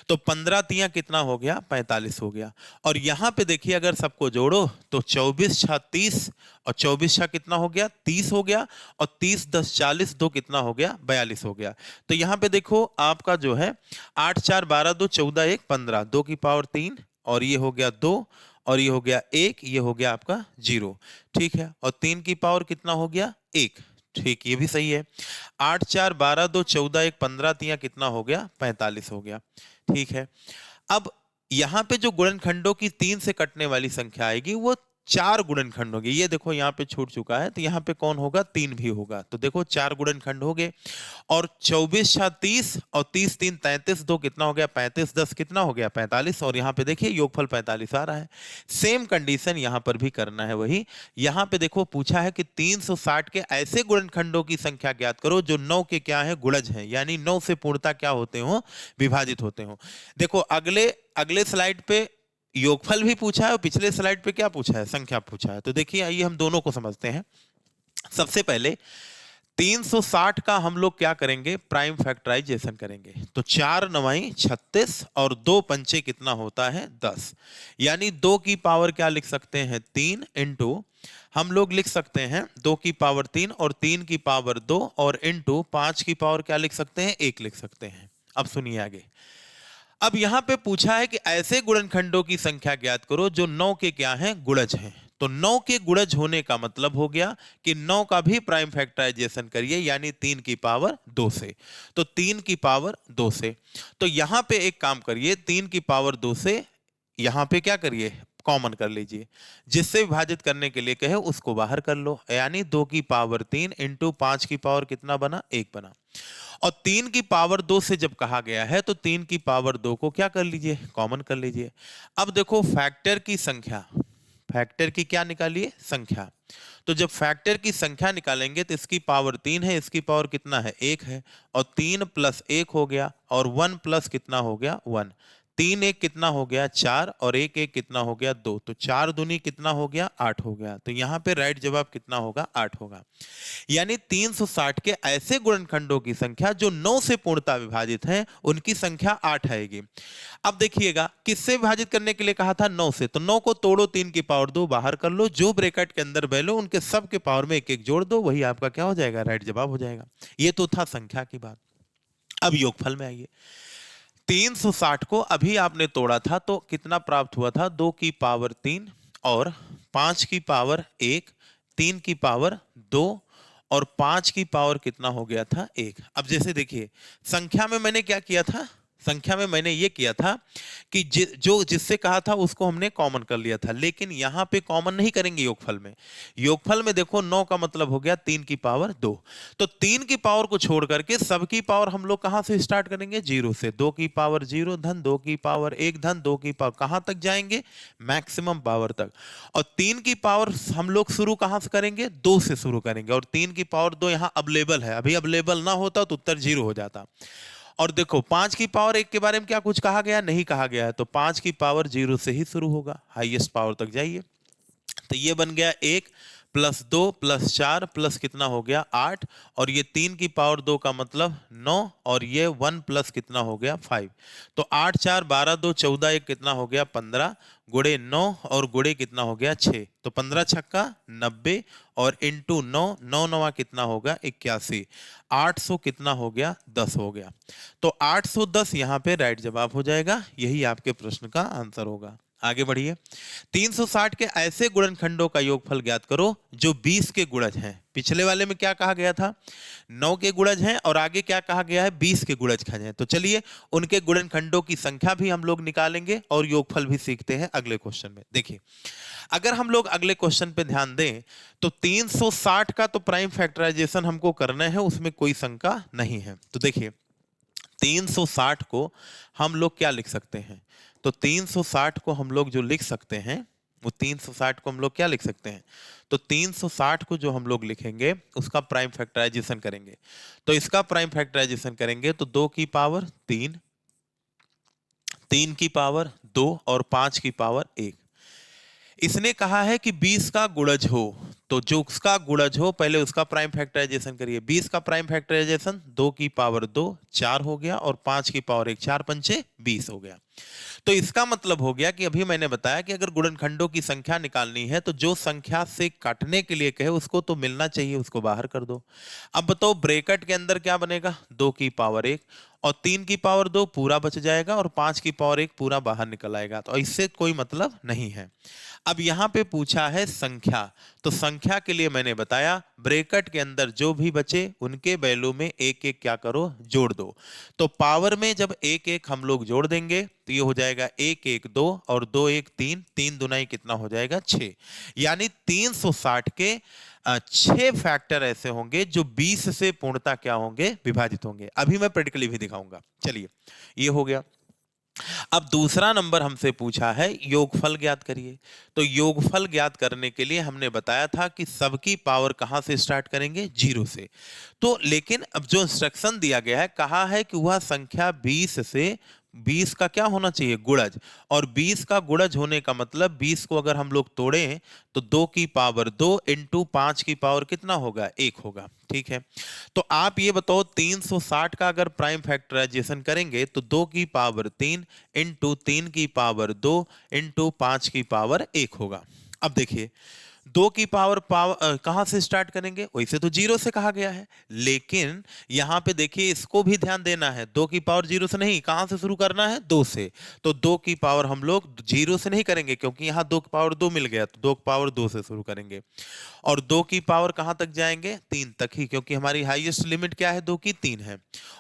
तो 15 तिया कितना हो गया, 45 हो गया। और यहां पे देखिए अगर सबको जोड़ो तो 24 6 30 और 24 6 कितना हो गया, 30 हो गया, और 30 10 40, 2 कितना हो गया, 42 हो गया। तो यहां पे देखो आपका जो है 8 4 12 2 14 1 15, 2 की पावर 3 और ये हो गया 2 और ये हो गया 1, ये हो गया आपका 0, ठीक है, और 3 की पावर कितना हो गया, 1, ठीक, ये भी सही है। 8 4 12 2 14 1 15 तिया कितना हो गया, 45 हो गया, ठीक है। अब यहां पे जो गुणनखंडों की 3 से कटने वाली संख्या आएगी वो 4 गुणनखंड होगी, ये देखो यहाँ पे छूट चुका है, तो यहाँ पे कौन होगा, 3 भी होगा, तो देखो 4 गुणनखंड हो गए। और 24 6 30 और 30 3 33, 2 कितना हो गया, 35 10 कितना हो गया, 45, और यहाँ पे देखिए योगफल 45 आ रहा है। सेम कंडीशन यहाँ पर भी करना है वही। यहाँ पे देखो पूछा है कि 360 के ऐसे गुणनखंडों की संख्या ज्ञात करो जो 9 के क्या है, गुणज है, यानी 9 से पूर्णतः क्या होते हो, विभाजित होते हो। देखो अगले स्लाइड पे योगफल भी पूछा है और पिछले स्लाइड पे क्या पूछा है, संख्या पूछा है। तो देखिए आइए हम दोनों को समझते हैं। सबसे पहले 360 का हम लोग क्या करेंगे, प्राइम फैक्टराइजेशन करेंगे। तो 4 9 36 और 2 पंचे कितना होता है 10, यानी 2 की पावर क्या लिख सकते हैं 3 इंटू हम लोग लिख सकते हैं 2 की पावर 3 और 3 की पावर 2 और इंटू 5 की पावर क्या लिख सकते हैं 1 लिख सकते हैं। अब सुनिए आगे। अब यहां पे पूछा है कि ऐसे गुणनखंडों की संख्या ज्ञात करो जो 9 के क्या हैं, गुणज हैं। तो 9 के गुणज होने का मतलब हो गया कि 9 का भी प्राइम फैक्टराइजेशन करिए, यानी 3 की पावर 2 से। तो 3 की पावर 2 से, तो यहां पे एक काम करिए, 3 की पावर 2 से यहां पे क्या करिए, कॉमन कर लीजिए। जिससे विभाजित करने के लिए कहे उसको बाहर कर लो, यानी 2 की पावर 3 इंटू 5 की पावर कितना बना 1 बना। और 3 की पावर 2 से जब कहा गया है तो 3 की पावर 2 को क्या कर लीजिए, कॉमन कर लीजिए। अब देखो फैक्टर की संख्या, फैक्टर की क्या निकालिए, संख्या। तो जब फैक्टर की संख्या निकालेंगे तो इसकी पावर 3 है, इसकी पावर कितना है 1 है, और 3 प्लस 1 हो गया, और 1 प्लस कितना हो गया 1। 3 1 कितना हो गया 4, और 1 1 कितना हो गया 2। तो 4 दूनी कितना हो गया 8 हो गया। तो यहां पे राइट जवाब कितना होगा 8 होगा। यानी 360 के ऐसे गुणनखंडों की संख्या जो 9 से पूर्णतः विभाजित हैं, उनकी संख्या 8 आएगी। अब देखिएगा किससे विभाजित करने के लिए कहा था 9 से, तो 9 को तोड़ो, 3 की पावर 2 बाहर कर लो, जो ब्रैकेट के अंदर वैल्यू उनके सब के पावर में 1 1 जोड़ दो, वही आपका क्या हो जाएगा, राइट जवाब हो जाएगा। ये तो था संख्या की बात। अब योगफल में आइए। 360 को अभी आपने तोड़ा था तो कितना प्राप्त हुआ था, 2 की पावर 3 और 5 की पावर 1, 3 की पावर 2 और 5 की पावर कितना हो गया था 1। अब जैसे देखिए संख्या में मैंने क्या किया था, संख्या में मैंने ये किया था कि जो जिससे कहा था उसको हमने कॉमन कर लिया था, लेकिन यहां पे कॉमन नहीं करेंगे योगफल में। योगफल में देखो 9 का मतलब हो गया 3 की पावर 2, तो 3 की पावर को छोड़ करके सबकी पावर हम लोग कहां से स्टार्ट करेंगे, 0 से। 2 की पावर 0 धन 2 की पावर 1 धन 2 की पावर कहां तक जाएंगे, मैक्सिमम पावर तक। और 3 की पावर हम लोग शुरू कहां से करेंगे, 2 से शुरू करेंगे, और 3 की पावर 2 यहां अवेलेबल है, अभी अवेलेबल ना होता तो उत्तर 0 हो जाता। और देखो 5 की पावर 1 के बारे में क्या कुछ कहा गया, नहीं कहा गया है, तो 5 की पावर 0 से ही शुरू होगा, हाईएस्ट पावर तक जाइए। तो ये बन गया 1 प्लस 2 प्लस 4 प्लस कितना हो गया 8, और ये 3 की पावर 2 का मतलब 9, और ये 1 प्लस कितना हो गया 5। तो 8 4 12 2 14 1 कितना हो गया 15, गुड़े 9 और गुड़े कितना हो गया 6, तो 15 छक्का 90 और इंटू 9, 9 9 कितना होगा 81, 800 कितना हो गया 10 हो गया। तो 810 यहाँ पे राइट जवाब हो जाएगा, यही आपके प्रश्न का आंसर होगा। आगे बढ़िए। 360 के ऐसे गुणनखंडों का योगफल ज्ञात करो जो 20 के गुणज हैं। पिछले वाले में क्या कहा गया था, 9 के गुणज हैं, और आगे क्या कहा गया है 20 के गुणज हैं। तो चलिए उनके गुणनखंडों की संख्या भी हम लोग निकालेंगे और योगफल भी सीखते हैं अगले क्वेश्चन में। देखिए अगर हम लोग अगले क्वेश्चन पे ध्यान दें तो 360 का तो प्राइम फैक्टराइजेशन हमको करना है, उसमें कोई शंका नहीं है। तो देखिए 360 को हम लोग क्या लिख सकते हैं, तो 360 को हम लोग जो लिख सकते हैं वो 360 को हम लोग क्या लिख सकते हैं, तो 360 को जो हम लोग लिखेंगे उसका प्राइम फैक्टराइजेशन करेंगे। तो इसका प्राइम फैक्टराइजेशन करेंगे तो 2 की पावर 3, 3 की पावर 2 और 5 की पावर 1। इसने कहा है कि 20 का गुणज हो, तो जो उसका गुणज हो पहले उसका प्राइम फैक्टराइजेशन करिए। 20 का प्राइम फैक्टराइजेशन 2 की पावर 2 4 हो गया, और 5 की पावर 1 4 पंचे 20 हो गया। तो इसका मतलब हो गया कि अभी मैंने बताया कि अगर गुणनखंडों की संख्या निकालनी है तो जो संख्या से काटने के लिए कहे उसको तो मिलना चाहिए, उसको बाहर कर दो। अब बताओ ब्रैकेट के अंदर क्या बनेगा, 2 की पावर 1 और 3 की पावर 2 पूरा बच जाएगा, और 5 की पावर 1 पूरा बाहर निकल आएगा, तो इससे कोई मतलब नहीं है। अब यहां पे पूछा है संख्या, तो संख्या के लिए मैंने बताया ब्रैकेट के अंदर जो भी बचे उनके वैल्यू में 1 1 क्या करो जोड़ दो। तो पावर में जब 1 1 हम लोग जोड़ देंगे तो ये हो जाएगा 1 1 2 और 2 1 3, 3 दुनाई कितना हो जाएगा 6। यानी 360 के 6 फैक्टर ऐसे होंगे जो 20 से पूर्णतः क्या होंगे, विभाजित होंगे। अभी मैं प्रैक्टिकली भी दिखाऊंगा। चलिए ये हो गया। अब दूसरा नंबर हमसे पूछा है योगफल ज्ञात करिए। तो योगफल ज्ञात करने के लिए हमने बताया था कि सबकी पावर कहां से स्टार्ट करेंगे, 0 से। तो लेकिन अब जो इंस्ट्रक्शन दिया गया है, कहा है कि वह संख्या 20 से 20 का क्या होना चाहिए, गुणज। और 20 का गुणज होने का मतलब 20 को अगर हम लोग तोड़ें तो 2 की पावर 2 इंटू 5 की पावर कितना होगा, 1 होगा। ठीक है, तो आप ये बताओ 360 का अगर प्राइम फैक्टराइजेशन करेंगे तो 2 की पावर 3 इंटू 3 की पावर 2 इंटू 5 की पावर 1 होगा। अब देखिए 2 की पावर कहां से स्टार्ट करेंगे, वैसे तो जीरो से कहा गया है, लेकिन यहां पे देखिए इसको भी ध्यान देना है, 2 की पावर जीरो से नहीं, कहां से शुरू करना है, 2 से। तो 2 की पावर हम लोग जीरो से नहीं करेंगे क्योंकि यहां 2 की पावर 2 मिल गया, तो 2 की पावर 2 से शुरू करेंगे। और 2 की पावर कहां तक जाएंगे, 3 तक ही, क्योंकि हमारी हाईएस्ट लिमिट क्या है, 2 की 3 है।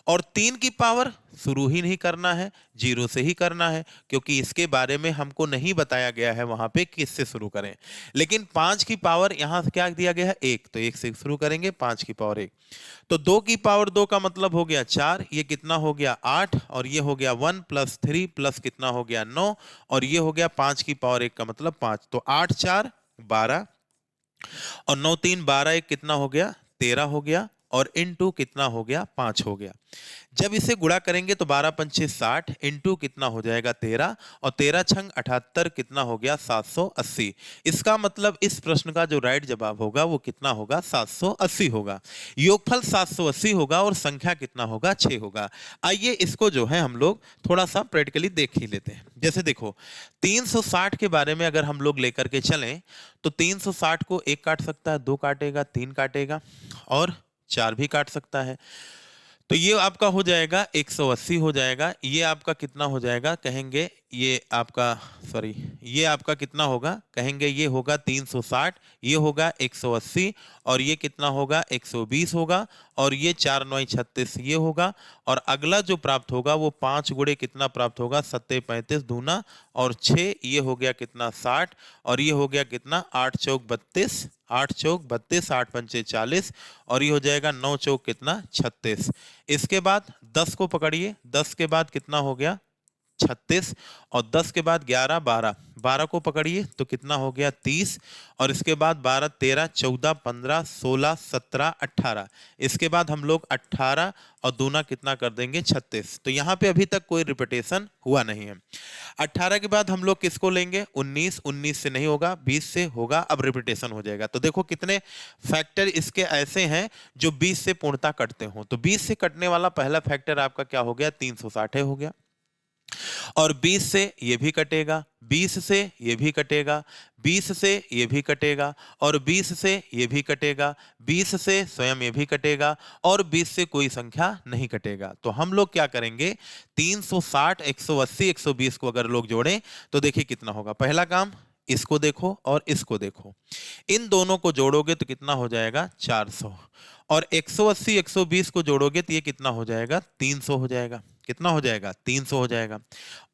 और 3 की पावर शुरू ही नहीं करना है, जीरो से ही करना है, क्योंकि इसके बारे में हमको नहीं बताया गया है वहां पे किससे शुरू करें। लेकिन 5 की पावर यहां से क्या दिया गया है, 1, तो 1 से शुरू करेंगे, 5 की पावर 1। तो 2 की पावर 2 का मतलब हो गया 4, ये कितना हो गया 8, और ये हो गया 1 प्लस 3 प्लस कितना हो गया 9, और ये हो गया 5 की पावर 1 का मतलब 5। तो 8 4 12 और 9 3 12, एक कितना हो गया 13 हो गया, और इनटू कितना हो गया 5 हो गया। जब इसे गुणा करेंगे तो 12 पंचे 60 इंटू कितना हो जाएगा 13, और 13 छंग 78 कितना हो गया 780। इसका मतलब इस प्रश्न का जो राइट जवाब होगा वो कितना होगा, 780 होगा। योगफल 780 होगा और संख्या कितना होगा, 6 होगा। आइए इसको जो है हम लोग थोड़ा सा प्रैक्टिकली देख ही लेते हैं। जैसे देखो 360 के बारे में अगर हम लोग लेकर के चलें तो 360 को 1 काट सकता है, 2 काटेगा, 3 काटेगा और 4 भी काट सकता है। तो ये आपका हो जाएगा 180 हो जाएगा। ये आपका कितना हो जाएगा, कहेंगे ये आपका, सॉरी, ये आपका कितना होगा, कहेंगे ये होगा 360, ये होगा 180, और ये कितना होगा 120 होगा, और ये 4 9 36 ये होगा। और अगला जो प्राप्त होगा वो 5 गुणे कितना प्राप्त होगा, 7 35 दूना, और 6 ये हो गया कितना 60, और ये हो गया कितना 8 चौक 32, 8 चौक 32, 8 पंचे 40, और ये हो जाएगा 9 चौक कितना 36। इसके बाद 10 को पकड़िए, 10 के बाद कितना हो गया 36, और 10 के बाद 11 12, 12 को पकड़िए तो कितना हो गया 30, और इसके बाद 12 13 14 15 16 17 18, इसके बाद हम लोग 18 और दूना कितना कर देंगे 36। तो यहाँ पे अभी तक कोई रिपीटेशन हुआ नहीं है। 18 के बाद हम लोग किसको लेंगे, 19, 19 से नहीं होगा, 20 से होगा, अब रिपीटेशन हो जाएगा। तो देखो कितने फैक्टर इसके ऐसे हैं जो 20 से पूर्णता कटते हो। तो 20 से कटने वाला पहला फैक्टर आपका क्या हो गया, 360 हो गया, और 20 से ये भी कटेगा, 20 से ये भी कटेगा, 20 से ये भी कटेगा, और 20 से ये भी कटेगा, 20 से स्वयं ये भी कटेगा, और 20 से कोई संख्या नहीं कटेगा। तो हम लोग क्या करेंगे, 360 180 120 को अगर लोग जोड़ें तो देखिए कितना होगा। पहला काम, इसको देखो और इसको देखो, इन दोनों को जोड़ोगे तो कितना हो जाएगा 400, और 180 120 को जोड़ोगे तो ये कितना हो जाएगा 300 हो जाएगा। कितना हो जाएगा 300 हो जाएगा।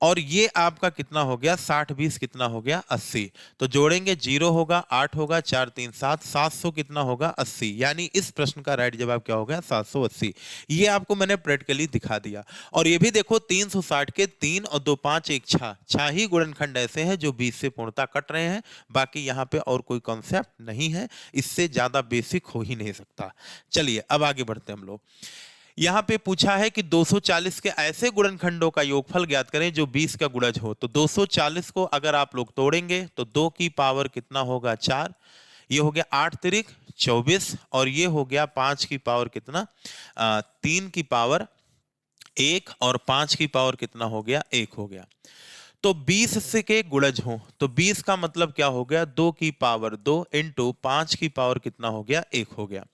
और ये आपका कितना हो गया 60 20 कितना हो गया 80। तो जोड़ेंगे 0 होगा, 8 होगा, 4 3 7, 700 कितना होगा 80। यानी इस प्रश्न का राइट जवाब क्या हो गया 780। ये आपको मैंने प्रैक्टिकली दिखा दिया। और ये भी देखो 360 के 3 और 2 5 1 6, 6 ही गुणनखंड ऐसे हैं जो 20 से पूर्णता कट रहे हैं। बाकी यहाँ पे और कोई कॉन्सेप्ट नहीं है, इससे ज्यादा बेसिक हो ही नहीं सकता। चलिए अब आगे बढ़ते हैं हम लोग। यहां पे पूछा है कि 240 के ऐसे गुणनखंडों का योगफल ज्ञात करें जो 20 का गुणज हो। तो 240 को अगर आप लोग तोड़ेंगे तो 2 की पावर कितना होगा 4, ये हो गया 8 तिरिक 24, और ये हो गया 5 की पावर कितना 3 की पावर 1, और 5 की पावर कितना हो गया 1 हो गया। तो 20 से के गुणज हो तो 20 का मतलब क्या हो गया 2 की पावर 2 इंटू 5 की पावर कितना हो गया 1 हो गया।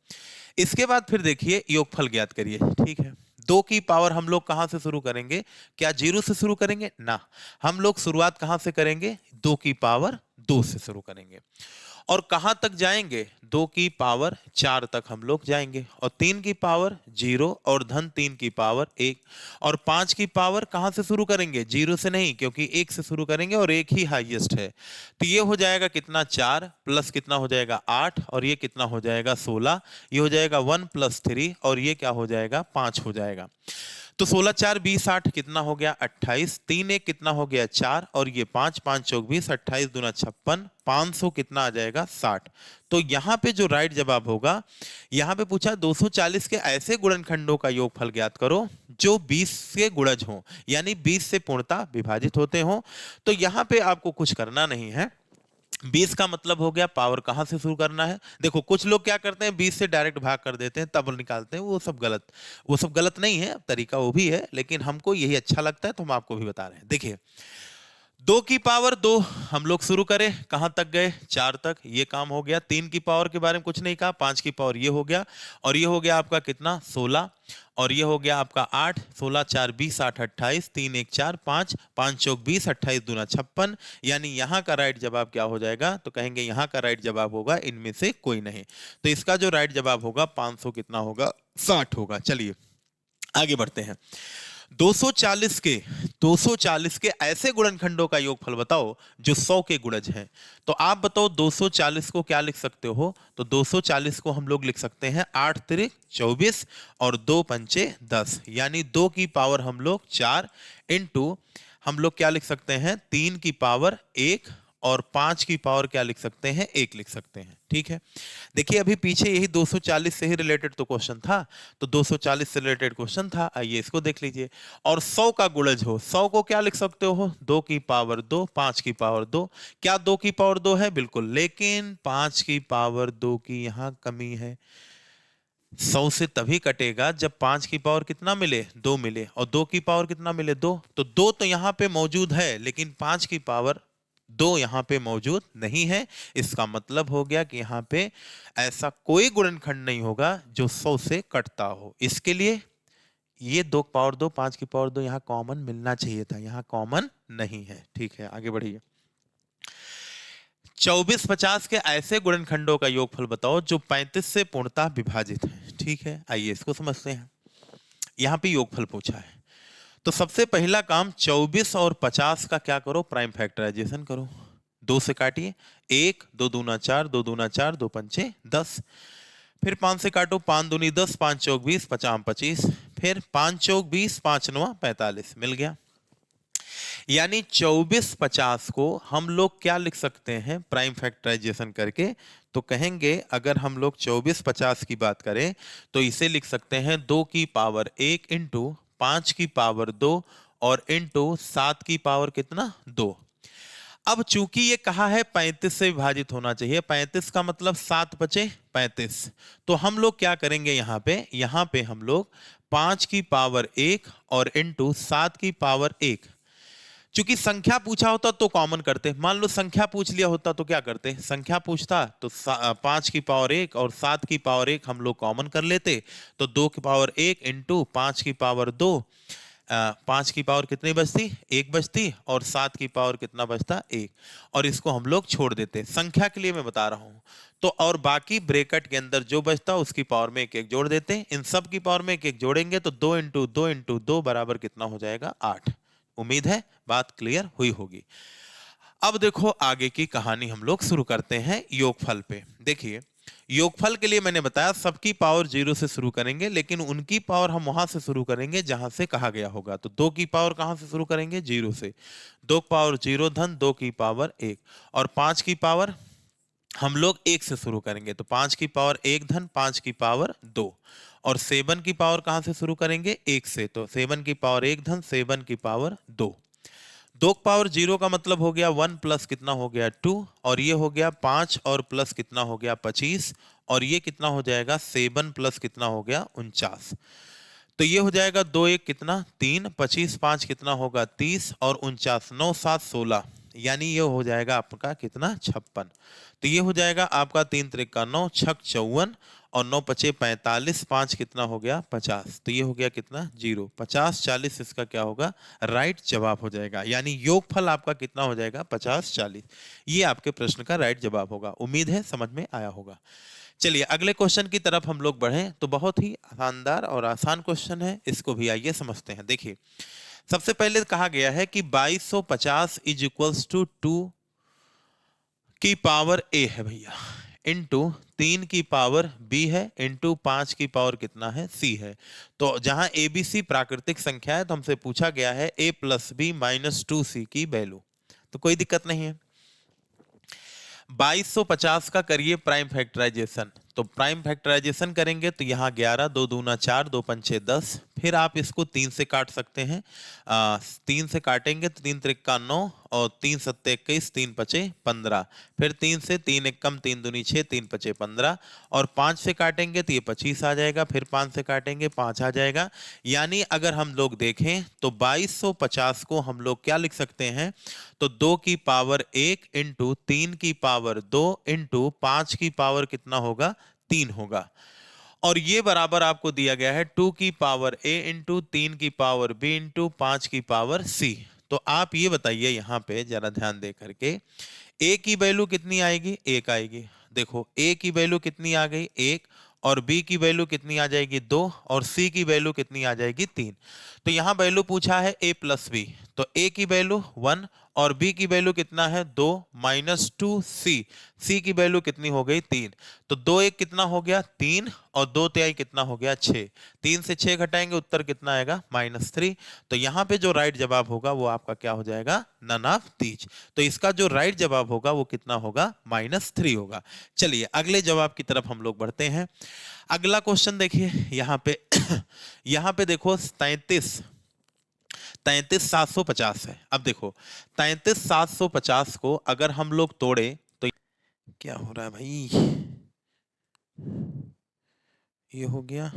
इसके बाद फिर देखिए योगफल ज्ञात करिए। ठीक है, 2 की पावर हम लोग कहां से शुरू करेंगे, क्या 0 से शुरू करेंगे ना, हम लोग शुरुआत कहां से करेंगे 2 की पावर 2 से शुरू करेंगे। और कहां तक जाएंगे 2 की पावर 4 तक हम लोग जाएंगे, और 3 की पावर 0, और धन 3 की पावर 1, और 5 की पावर कहां से शुरू करेंगे 0 से नहीं, क्योंकि 1 से शुरू करेंगे और 1 ही हाईएस्ट है। तो ये हो जाएगा कितना 4 प्लस कितना हो जाएगा 8, और ये कितना हो जाएगा 16, ये हो जाएगा 1 प्लस 3, और ये क्या हो जाएगा 5 हो जाएगा। तो 16 4 20 8 कितना हो गया 28, 3 1 कितना हो गया 4 और ये 5 5 चौक 20, 28 दूना 56, 500 कितना आ जाएगा 60। तो यहाँ पे जो राइट जवाब होगा, यहाँ पे पूछा 240 के ऐसे गुणनखंडों का योगफल ज्ञात करो जो 20 के गुणज हो, यानी 20 से पूर्णतः विभाजित होते हो। तो यहाँ पे आपको कुछ करना नहीं है। 20 का मतलब हो गया पावर कहां से शुरू करना है। देखो कुछ लोग क्या करते हैं 20 से डायरेक्ट भाग कर देते हैं तब निकालते हैं, वो सब गलत नहीं है, तरीका वो भी है, लेकिन हमको यही अच्छा लगता है तो हम आपको भी बता रहे हैं। देखिए 2 की पावर 2 हम लोग शुरू करें, कहां तक गए 4 तक, ये काम हो गया। 3 की पावर के बारे में कुछ नहीं कहा, 5 की पावर ये हो गया, और ये हो गया आपका कितना 16, और ये हो गया आपका 8, 16 4 20 8 28, 3 1 4 5 5 चौक 20, 28 दूना 56, यानी यहाँ का राइट जवाब क्या हो जाएगा, तो कहेंगे यहाँ का राइट जवाब होगा इनमें से कोई नहीं। तो इसका जो राइट जवाब होगा 500 कितना होगा 60 होगा। चलिए आगे बढ़ते हैं। 240 के ऐसे गुणनखंडों का योगफल बताओ जो 100 के गुणज हैं। तो आप बताओ 240 को क्या लिख सकते हो, तो 240 को हम लोग लिख सकते हैं 8 तिरिक 24 और 2 पंचे 10, यानी 2 की पावर हम लोग 4 इंटू हम लोग क्या लिख सकते हैं 3 की पावर 1 और 5 की पावर क्या लिख सकते हैं 1 लिख सकते हैं। ठीक है, देखिए अभी पीछे यही 240 से ही रिलेटेड तो क्वेश्चन था, तो 240 से रिलेटेड क्वेश्चन था, आइए इसको देख लीजिए। और 100 का गुणज हो, 100 को क्या लिख सकते हो 2 की पावर 2, 5 की पावर 2, क्या 2 की पावर 2 है, बिल्कुल, लेकिन 5 की पावर 2 की यहां कमी है। 100 से तभी कटेगा जब 5 की पावर कितना मिले 2 मिले, और 2 की पावर कितना मिले 2, तो 2 तो यहां पे मौजूद है लेकिन 5 की पावर 2 यहां पे मौजूद नहीं है। इसका मतलब हो गया कि यहां पे ऐसा कोई गुणनखंड नहीं होगा जो 100 से कटता हो। इसके लिए ये 2 की पावर 2, 5 की पावर 2 यहां कॉमन मिलना चाहिए था, यहां कॉमन नहीं है। ठीक है, आगे बढ़िए। 24 50 के ऐसे गुणनखंडों का योगफल बताओ जो 35 से पूर्णतः विभाजित है। ठीक है, आइए इसको समझते हैं। यहां पे योगफल पूछा है, तो सबसे पहला काम 24 और 50 का क्या करो प्राइम फैक्टराइजेशन करो। 2 से काटिए, 1 2 दूना 4, 2 दूना 4, 2 पंचे 10, फिर 5 से काटो, 5 दूनी 10, 5 चौक 20, 50 25, फिर 5 चौक 20, 5 9 45, मिल गया। यानी 24 50 को हम लोग क्या लिख सकते हैं प्राइम फैक्टराइजेशन करके, तो कहेंगे अगर हम लोग 24 50 की बात करें तो इसे लिख सकते हैं 2 की पावर 1 इंटू 5 की पावर 2 और इंटू 7 की पावर कितना 2। अब चूंकि ये कहा है 35 से विभाजित होना चाहिए, 35 का मतलब 7 बचे 35, तो हम लोग क्या करेंगे यहाँ पे हम लोग 5 की पावर 1 और इंटू 7 की पावर 1, चूंकि संख्या पूछा होता तो कॉमन करते, मान लो संख्या पूछ लिया होता तो क्या करते, संख्या पूछता तो 5 की पावर 1 और 7 की पावर 1 हम लोग कॉमन कर लेते, तो 2 की पावर 1 इंटू 5 की पावर 2, 5 की पावर कितनी बचती 1 बचती, और 7 की पावर कितना बचता 1, और इसको हम लोग छोड़ देते, संख्या के लिए मैं बता रहा हूं। तो और बाकी ब्रैकेट के अंदर जो बचता उसकी पावर में 1 1 जोड़ देते, इन सब की पावर में 1 1 जोड़ेंगे तो 2 इंटू 2 इंटू 2 बराबर कितना हो जाएगा 8। उम्मीद है बात क्लियर हुई होगी। अब देखो आगे की कहानी हम लोग शुरू करते हैं योगफल पे। देखिए योगफल के लिए मैंने बताया सबकी पावर 0 से शुरू करेंगे, लेकिन उनकी पावर हम वहां से शुरू करेंगे जहां से कहा गया होगा। तो 2 की पावर कहां से शुरू करेंगे 0 से, 2 की पावर 0 धन 2 की पावर 1, और 5 की पावर हम लोग 1 से शुरू करेंगे, तो 5 की पावर 1 धन 5 की पावर 2, और 7 की पावर कहां से शुरू करेंगे 1 से, तो 7 की पावर 1 धन 7 की पावर 2, 2 की पावर 0 का मतलब हो गया 1 प्लस कितना हो गया 2, और ये हो गया 5 और प्लस कितना हो गया 25, और ये कितना हो जाएगा 7 प्लस कितना हो गया 49, तो ये हो जाएगा 2 1 कितना 3, 25 5 कितना होगा 30, और 49 9 7 16, यानी ये हो जाएगा आपका कितना 56। तो ये हो जाएगा आपका 3 त्रिक का 9, 6 54, और 9 पचे 45, 5 कितना हो गया 50, तो ये हो गया कितना 0, 50 40 इसका क्या होगा राइट जवाब हो जाएगा। यानी योगफल आपका कितना हो जाएगा 50 40, ये आपके प्रश्न का राइट जवाब होगा। उम्मीद है समझ में आया होगा। चलिए अगले क्वेश्चन की तरफ हम लोग बढ़ें, तो बहुत ही शानदार और आसान क्वेश्चन है, इसको भी आइए समझते हैं। देखिए सबसे पहले कहा गया है कि 2250 इज इक्वल्स टू 2 की पावर a है भैया, इंटू 3 की पावर b है इंटू 5 की पावर कितना है c है। तो जहां ए बी सी प्राकृतिक संख्या है तो हमसे पूछा गया है a plus B minus 2c की वैल्यू, तो कोई दिक्कत नहीं है। 2250 का करिए प्राइम फैक्टराइजेशन। तो प्राइम फैक्टराइजेशन करेंगे तो यहाँ 11, 2 दूना 4, 2 पंचे 10। फिर आप इसको 3 से काट सकते हैं। 3 से काटेंगे तो 3 त्रिक्का 9 और 3 सत्ते 21, 3 पचे 15। फिर 3 से 3 एक कम, 3 दूनी 6, 3 पचे 15। और 5 से काटेंगे तो ये 25 आ जाएगा। फिर 5 से काटेंगे 5 आ जाएगा। यानी अगर हम लोग देखें तो 2250 को हम लोग क्या लिख सकते हैं, तो 2 की पावर 1 इंटू 3 की पावर 2 इंटू 5 की पावर कितना होगा, 3 होगा। और ये बराबर आपको दिया गया है 2 की पावर a इंटू 3 की पावर b इंटू 5 की पावर c। तो आप ये बताइए यहाँ पे जरा ध्यान दे करके a की वैल्यू कितनी आएगी, 1 आएगी। देखो a की वैल्यू कितनी आ गई, 1, और b की वैल्यू कितनी आ जाएगी, 2, और c की वैल्यू कितनी आ जाएगी, 3। तो यहाँ वैल्यू पूछा है a प्लस बी, तो a की वैल्यू 1 और b की वैल्यू कितना है 2 माइनस 2c, c की वैल्यू कितनी हो गई 3। तो 2 1 कितना हो गया 3 और 2 तिहाई कितना हो गया 6। 3 से 6 घटाएंगे उत्तर कितना आएगा -3। तो यहाँ पे जो राइट जवाब होगा वो आपका क्या हो जाएगा, नन ऑफ दीज। तो इसका जो राइट जवाब होगा वो कितना होगा, -3 होगा। चलिए अगले जवाब की तरफ हम लोग बढ़ते हैं। अगला क्वेश्चन देखिए यहाँ पे यहाँ पे देखो 33,750 है। अब देखो 33,750 को अगर हम लोग तोड़े तो क्या हो रहा है भाई, ये हो गया,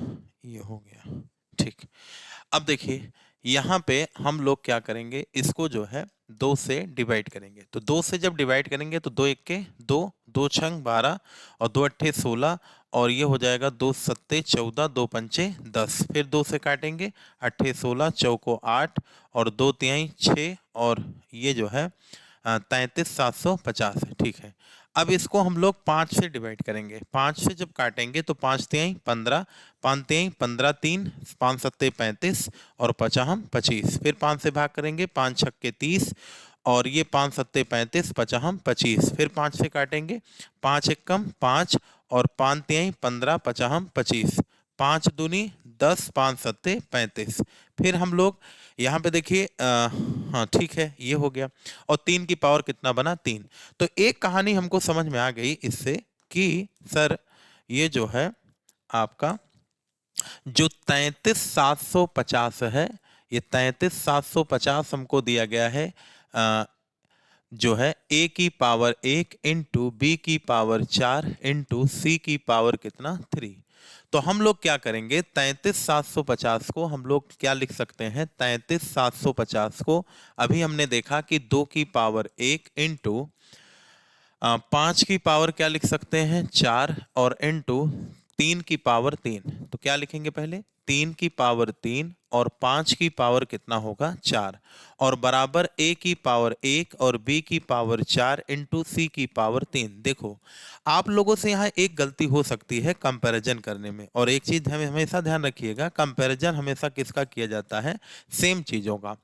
ये हो गया, ठीक। अब देखिए यहाँ पे हम लोग क्या करेंगे, इसको जो है 2 से डिवाइड करेंगे। तो 2 से जब डिवाइड करेंगे तो 2 1 के 2, 2 छंग 12 और 2 अट्ठे 16 और ये हो जाएगा 2 सत्ते 14, 2 पंचे 10। फिर 2 से काटेंगे, अट्ठे 16, चौको 8 और 2 तिहाई 6 और ये जो है 33,750 है, ठीक है। अब इसको हम लोग 5 से डिवाइड करेंगे। 5 से जब काटेंगे तो 5 तिहाई 15, 5 तिहाई 15, 3 5 सत्ते 35 और 55 25। फिर 5 से भाग करेंगे, 5 छक्के 30 और ये 5 सत्ते 35, 55 25। फिर 5 से काटेंगे, 5 एक कम 5 और 5 तिहाई 15, 55 25। 5 दूनी 10, 5 सत्ते 35। फिर हम लोग यहाँ पे देखिए हाँ ठीक है, ये हो गया। और 3 की पावर कितना बना, 3। तो एक कहानी हमको समझ में आ गई इससे कि सर ये जो है आपका जो 33,750 है, ये 33,750 हमको दिया गया है जो है a की पावर 1 इंटू बी की पावर 4 इंटू सी की पावर कितना 3। तो हम लोग क्या करेंगे, 33,750 को हम लोग क्या लिख सकते हैं, 33,750 को अभी हमने देखा कि 2 की पावर 1 इंटू 5 की पावर क्या लिख सकते हैं 4 और इंटू 3 की पावर 3। तो क्या लिखेंगे पहले, 3 की पावर 3 और 5 की पावर कितना होगा 4 और बराबर a की पावर 1 और b की पावर 4 इंटू सी की पावर 3। देखो आप लोगों से यहाँ एक गलती हो सकती है कंपैरिजन करने में, और एक चीज हमें हमेशा ध्यान रखिएगा, कंपैरिजन हमेशा किसका किया जाता है, सेम चीजों का।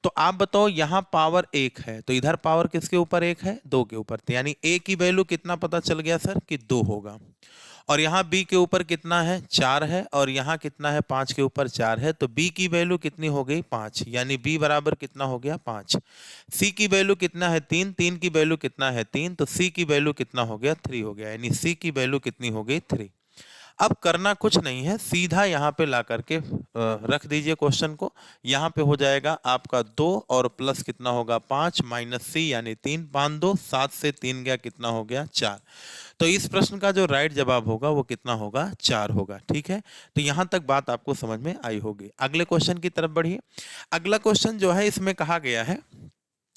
तो आप बताओ यहाँ पावर 1 है तो इधर पावर किसके ऊपर 1 है, 2 के ऊपर। तो यानी a की वैल्यू कितना पता चल गया सर कि 2 होगा, और यहाँ b के ऊपर कितना है 4 है और यहाँ कितना है 5 के ऊपर 4 है। तो b की वैल्यू कितनी हो गई 5, यानी b बराबर कितना हो गया 5। c की वैल्यू कितना है 3, 3 की वैल्यू कितना है 3, तो c की वैल्यू कितना हो गया 3 हो गया, यानी c की वैल्यू कितनी हो गई 3। अब करना कुछ नहीं है, सीधा यहाँ पे ला करके रख दीजिए क्वेश्चन को। यहाँ पे हो जाएगा आपका 2 और प्लस कितना होगा 5 माइनस सी यानी 3, 5 2 7 से 3 गया कितना हो गया 4। तो इस प्रश्न का जो राइट जवाब होगा वो कितना होगा 4 होगा, ठीक है। तो यहाँ तक बात आपको समझ में आई होगी। अगले क्वेश्चन की तरफ बढ़िए। अगला क्वेश्चन जो है इसमें कहा गया है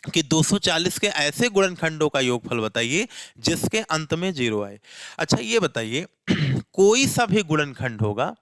कि 240 के ऐसे गुणनखंडों का योगफल बताइए जिसके अंत में 0 आए। अच्छा ये बताइए कोई सा भी गुणनखंड होगा,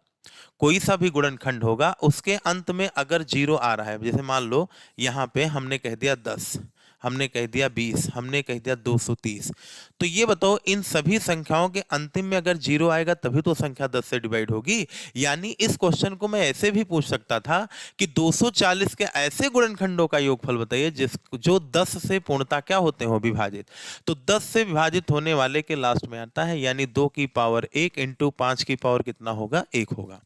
कोई सा भी गुणनखंड होगा उसके अंत में अगर 0 आ रहा है, जैसे मान लो यहाँ पे हमने कह दिया 10, हमने कह दिया 20, हमने कह दिया 230। तो ये बताओ इन सभी संख्याओं के अंतिम में अगर 0 आएगा तभी तो संख्या 10 से डिवाइड होगी। यानी इस क्वेश्चन को मैं ऐसे भी पूछ सकता था कि 240 के ऐसे गुणनखंडों का योगफल बताइए जो 10 से पूर्णतः क्या होते हो विभाजित। तो 10 से विभाजित होने वाले के लास्ट में आता है, यानी 2 की पावर 1 इंटू 5 की पावर कितना होगा, 1 होगा।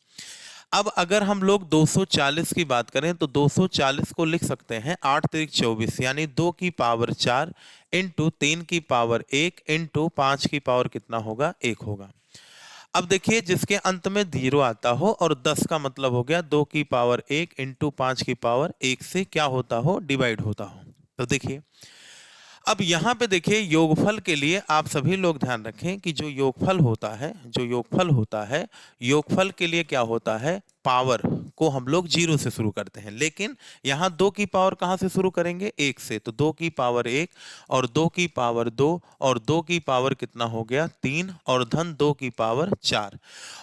अब अगर हम लोग 240 की बात करें तो 240 को लिख सकते हैं 8 त्रिक 24, यानी 2 की पावर 4 इंटू 3 की पावर 1 इंटू 5 की पावर कितना होगा, 1 होगा। अब देखिए जिसके अंत में 0 आता हो और 10 का मतलब हो गया 2 की पावर 1 इंटू 5 की पावर 1 से क्या होता हो, डिवाइड होता हो। तो देखिए अब यहां पे देखिए योगफल के लिए आप सभी लोग ध्यान रखें कि जो योगफल होता है योगफल के लिए क्या होता है, पावर को हम लोग 0 से शुरू करते हैं, लेकिन यहाँ 2 की पावर कहाँ से शुरू करेंगे, 1 से। तो 2 की पावर 1 और 2 की पावर 2 और 2 की पावर कितना हो गया, 3 और धन 2 की पावर 4।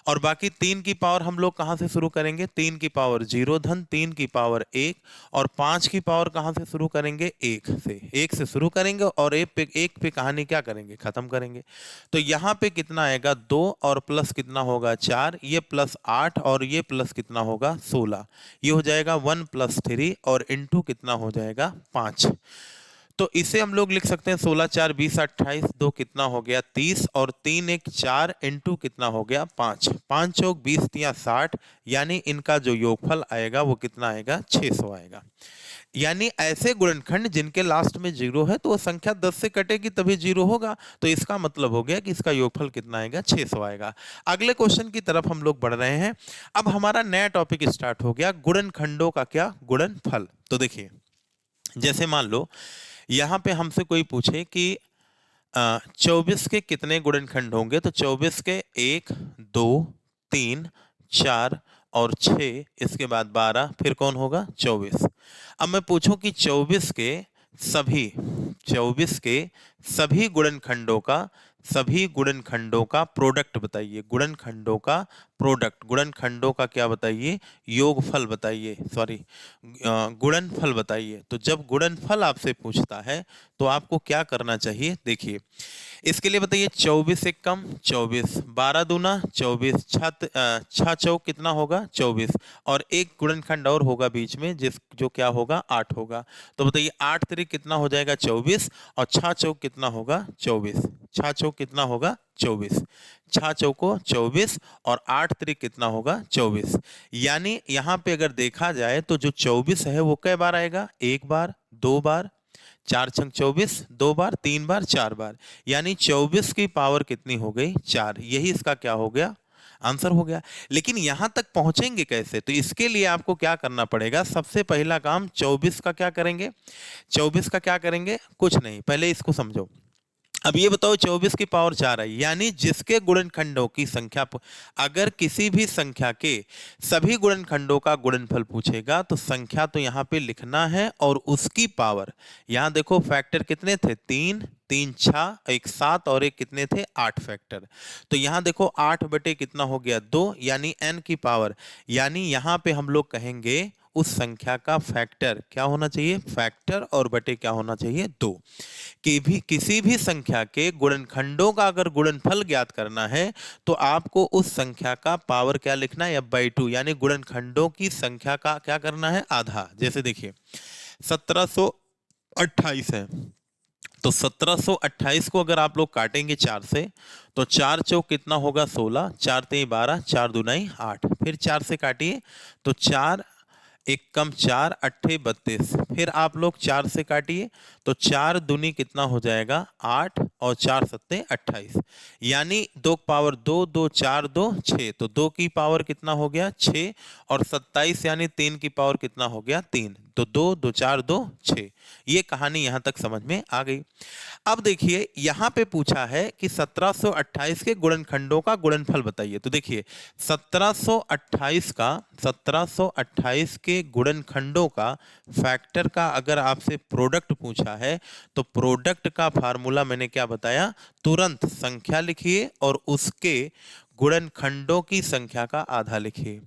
और बाकी 3 की पावर हम लोग कहाँ से शुरू करेंगे, 3 की पावर 0 धन 3 की पावर 1 और 5 की पावर कहाँ से शुरू करेंगे, 1 से शुरू करेंगे और 1 पे कहानी क्या करेंगे, खत्म करेंगे। तो यहाँ पे कितना आएगा, 2 और प्लस कितना होगा 4, ये प्लस 8 और ये प्लस कितना होगा 16, ये हो जाएगा 1 + 3 और इंटू कितना हो जाएगा 5। तो इसे हम लोग लिख सकते हैं 16 4 20 28, 2 कितना हो गया 30 और 3 1 4 इंटू कितना हो गया 5, 5 चौक 20 तिया 60, यानी इनका जो योगफल आएगा वो कितना आएगा, 600 आएगा। यानी ऐसे गुणनखंड जिनके लास्ट में 0 है तो वो संख्या 10 से कटेगी तभी 0 होगा। तो इसका मतलब हो गया कि इसका योगफल कितना आएगा, 600 आएगा। अगले क्वेश्चन की तरफ हम लोग बढ़ रहे हैं। अब हमारा नया टॉपिक स्टार्ट हो गया, गुणनखंडों का क्या, गुणनफल। तो देखिए जैसे मान लो यहां पे हमसे कोई पूछे कि 24 के कितने गुणनखंड होंगे, तो 24 के 1 2 3 4 और 6, इसके बाद 12, फिर कौन होगा 24। अब मैं पूछूं कि 24 के सभी गुणनखंडों का प्रोडक्ट बताइए, गुणनखंडों का क्या बताइए, योगफल बताइए, सॉरी गुणनफल बताइए। तो जब गुणनफल आपसे पूछता है तो आपको क्या करना चाहिए, देखिए इसके लिए बताइए 24 एक कम 24, 12 दूना 24, 6 चौक कितना होगा 24 और एक गुणनखंड और होगा बीच में जो क्या होगा 8 होगा। तो बताइए 8 त्रिक कितना हो जाएगा 24 और 6 चौक कितना होगा 24, 6 चौक कितना होगा 24, 6 चौको 24 और 8 त्रिक कितना होगा 24। यानी यहाँ पे अगर देखा जाए तो जो 24 है वो कई बार आएगा, 1 बार 2 बार, 4 छंग 24, 2 बार 3 बार 4 बार, यानी 24 की पावर कितनी हो गई 4। यही इसका क्या हो गया, आंसर हो गया। लेकिन यहां तक पहुंचेंगे कैसे, तो इसके लिए आपको क्या करना पड़ेगा, सबसे पहला काम 24 का क्या करेंगे, 24 का क्या करेंगे, कुछ नहीं, पहले इसको समझो। अब ये बताओ 24 की पावर 4 है, यानी जिसके गुणनखंडों की संख्या, अगर किसी भी संख्या के सभी गुणनखंडों का गुणनफल पूछेगा तो संख्या तो यहाँ पे लिखना है और उसकी पावर, यहाँ देखो फैक्टर कितने थे, 3 3 6 1 7 और एक कितने थे 8 फैक्टर। तो यहाँ देखो 8 बटे कितना हो गया 2, यानी n की पावर, यानी यहाँ पे हम लोग कहेंगे उस संख्या का फैक्टर क्या होना चाहिए, फैक्टर और बटे क्या होना चाहिए 2। किसी भी संख्या के गुणनखंडों का अगर गुणनफल ज्ञात करना है तो आपको उस संख्या का पावर क्या लिखना है, f/2, यानी गुणनखंडों की संख्या का क्या करना है, आधा। जैसे देखिए 1728 है, तो 1728 को अगर आप लोग काटेंगे 4 से तो 4 चौक कितना होगा 16, 4 3 12, 4 दूनाई 8, फिर 4 से काटिए तो 4 एक कम 4 8 32, फिर आप लोग 4 से काटिए तो 4 दूनी कितना हो जाएगा 8 और 4 सत्ते 28, यानी 2 पावर 2 2 4 2 6, तो 2 की पावर कितना हो गया 6 और 27 यानी 3 की पावर कितना हो गया 3, तो 2 2 4 2 6। ये कहानी यहां तक समझ में आ गई। अब देखिए यहां पे पूछा है कि 1728 के गुणनखंडों का गुणनफल बताइए। तो देखिए 1728 के गुणनखंडों का फैक्टर का अगर आपसे प्रोडक्ट पूछा है तो प्रोडक्ट का फार्मूला मैंने क्या बताया, तुरंत संख्या लिखिए और उसके गुणनखंडों की संख्या का आधा लिखिए।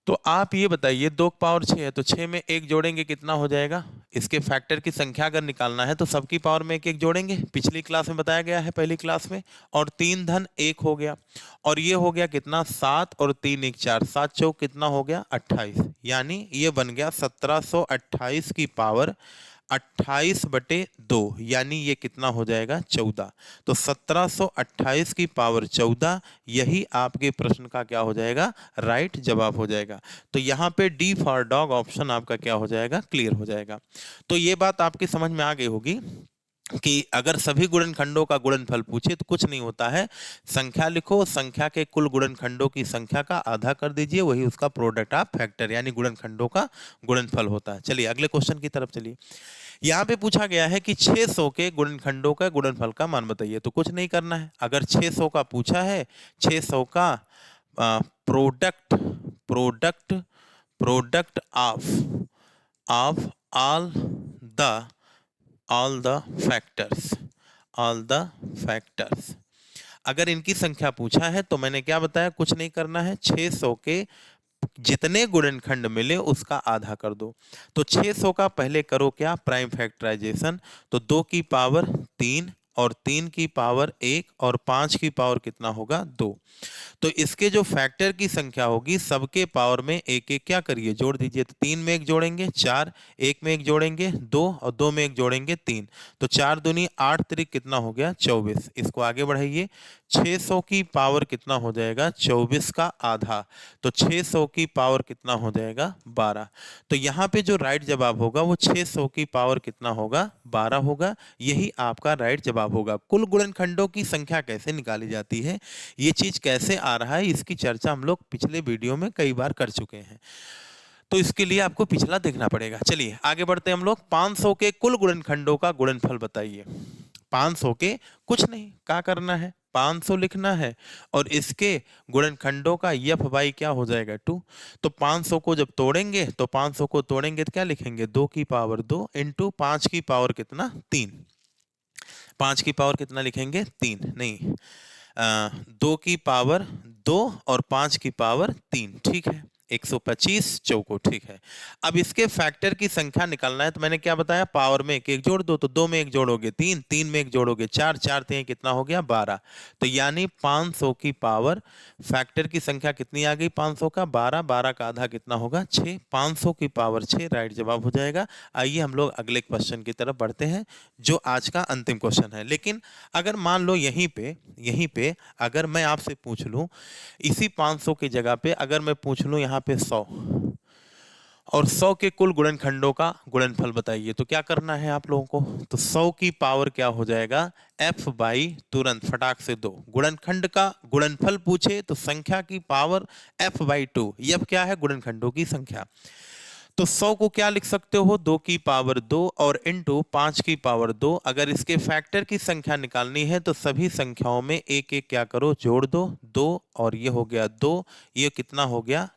तो आप ये बताइए 2 की पावर 6 है तो 6 में 1 जोड़ेंगे कितना हो जाएगा? इसके फैक्टर की संख्या अगर निकालना है तो सबकी पावर में 1 1 जोड़ेंगे, पिछली क्लास में बताया गया है पहली क्लास में। और 3 धन 1 हो गया, और ये हो गया कितना 7 और 3 1 4, 7 चौक कितना हो गया 28, यानी ये बन गया 1728 की पावर 28/2, यानी ये कितना हो जाएगा 14। तो 1728 की पावर 14, यही आपके प्रश्न का क्या हो जाएगा राइट जवाब हो जाएगा। तो यहाँ पे डी फॉर डॉग ऑप्शन आपका क्या हो जाएगा क्लियर हो जाएगा। तो ये बात आपकी समझ में आ गई होगी कि अगर सभी गुणनखंडों का गुणनफल पूछे तो कुछ नहीं होता है, संख्या लिखो, संख्या के कुल गुणनखंडों की संख्या का आधा कर दीजिए, वही उसका प्रोडक्ट ऑफ फैक्टर यानी गुणनखंडों का गुणनफल होता है। चलिए अगले क्वेश्चन की तरफ चलिए। यहाँ पे पूछा गया है कि 600 के गुणनखंडों का गुणनफल का मान बताइए। तो कुछ नहीं करना है, अगर 600 का पूछा है, 600 का product product product of all the factors, अगर इनकी संख्या पूछा है तो मैंने क्या बताया, कुछ नहीं करना है, 600 के जितने गुणनखंड मिले उसका आधा कर दो। तो 600 का पहले करो क्या प्राइम फैक्टराइजेशन, तो 2 की पावर 3 और 3 की पावर 1 और 5 की पावर कितना होगा 2। तो इसके जो फैक्टर की संख्या होगी सबके पावर में एक एक क्या करिए जोड़ दीजिए। तो 3 में 1 जोड़ेंगे 4, 1 में 1 जोड़ेंगे 2 और 2 में 1 जोड़ेंगे 3। तो 4 दूनी 8 त्रिक कितना हो गया 24। इसको आगे बढ़ाइए, 600 की पावर कितना हो जाएगा 24 का आधा, तो 600 की पावर कितना हो जाएगा 12। तो यहाँ पे जो राइट जवाब होगा वो 600 की पावर कितना होगा 12 होगा, यही आपका राइट जवाब होगा। कुल गुणनखंडों की संख्या कैसे निकाली जाती है, ये चीज कैसे आ रहा है, इसकी चर्चा हम लोग पिछले वीडियो में कई बार कर चुके हैं, तो इसके लिए आपको पिछला देखना पड़ेगा। चलिए आगे बढ़ते हैं हम लोग। 500 के कुल गुणनखंडों का गुणनफल बताइए। 500 के कुछ नहीं क्या करना है, 500 लिखना है और इसके गुणनखंडों का यफ बाई क्या हो जाएगा 2। तो 500 को जब तोड़ेंगे तो 500 को तोड़ेंगे तो क्या लिखेंगे 2 की पावर 2 इंटू 5 की पावर कितना 3। 5 की पावर कितना लिखेंगे 3 नहीं 2 की पावर 2 और 5 की पावर 3, ठीक है 125 चौको, ठीक है। अब इसके फैक्टर की संख्या निकालना है, तो मैंने क्या बताया पावर में एक एक जोड़ दो, तो 2 में 1 जोड़ोगे 3, 3 में 1 जोड़ोगे 4, 4 3 कितना हो गया 12। तो यानी 500 की पावर फैक्टर की संख्या कितनी आ गई 500 का 12, 12 का आधा कितना होगा 6, 500 की पावर 6 राइट जवाब हो जाएगा। आइए हम लोग अगले क्वेश्चन की तरफ बढ़ते हैं जो आज का अंतिम क्वेश्चन है। लेकिन अगर मान लो यहीं पे अगर मैं आपसे पूछ लूं इसी 500 की जगह पे अगर मैं पूछ लूं यहाँ पे 100 और 100 के कुल गुणनखंडों का गुणनफल बताइए, तो क्या करना है आप लोगों को। तो 100 की पावर क्या हो जाएगा f बाई तुरंत फटाक से 2। गुणनखंड का गुणनफल पूछे तो संख्या की पावर f बाई 2, यह क्या है गुणनखंडों की संख्या। तो 100 को क्या लिख सकते हो 2 की पावर 2 और इंटू 5 की पावर 2। अगर इसके फैक्टर की संख्या निकालनी है तो सभी संख्याओं में एक एक क्या करो जोड़ दो, 2 और ये हो गया 2, ये कितना हो गया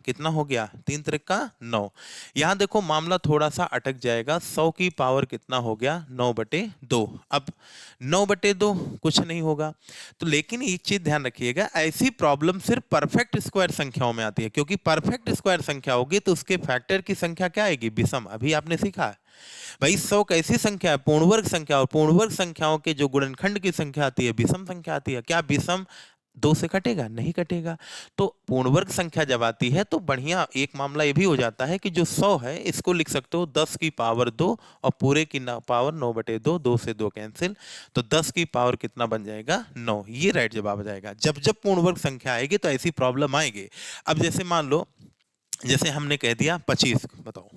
3 त्रिक का 9। यहाँ देखो मामला थोड़ा सा अटक जाएगा, 100 की पावर कितना हो गया 9/2। अब 9/2 कुछ नहीं होगा, तो लेकिन एक चीज ध्यान रखिएगा ऐसी प्रॉब्लम सिर्फ परफेक्ट स्क्वायर संख्याओं में आती है, क्योंकि परफेक्ट स्क्वायर संख्या होगी तो उसके फैक्टर की संख्या क्या आएगी विषम। अभी आपने सीखा है भाई 100 कैसी संख्या है पूर्णवर्ग संख्या, और पूर्णवर्ग संख्याओं के जो गुणनखंड की संख्या आती है विषम संख्या आती है। क्या विषम 2 से कटेगा नहीं कटेगा। तो पूर्णवर्ग संख्या जब आती है तो बढ़िया एक मामला ये भी हो जाता है कि जो 100 है इसको लिख सकते हो 10 की पावर 2 और पूरे की पावर 9/2, 2 से 2 कैंसिल, तो 10 की पावर कितना बन जाएगा 9। ये राइट जवाब आ जाएगा। जब जब पूर्णवर्ग संख्या आएगी तो ऐसी प्रॉब्लम आएगी। अब जैसे मान लो जैसे हमने कह दिया 25, बताओ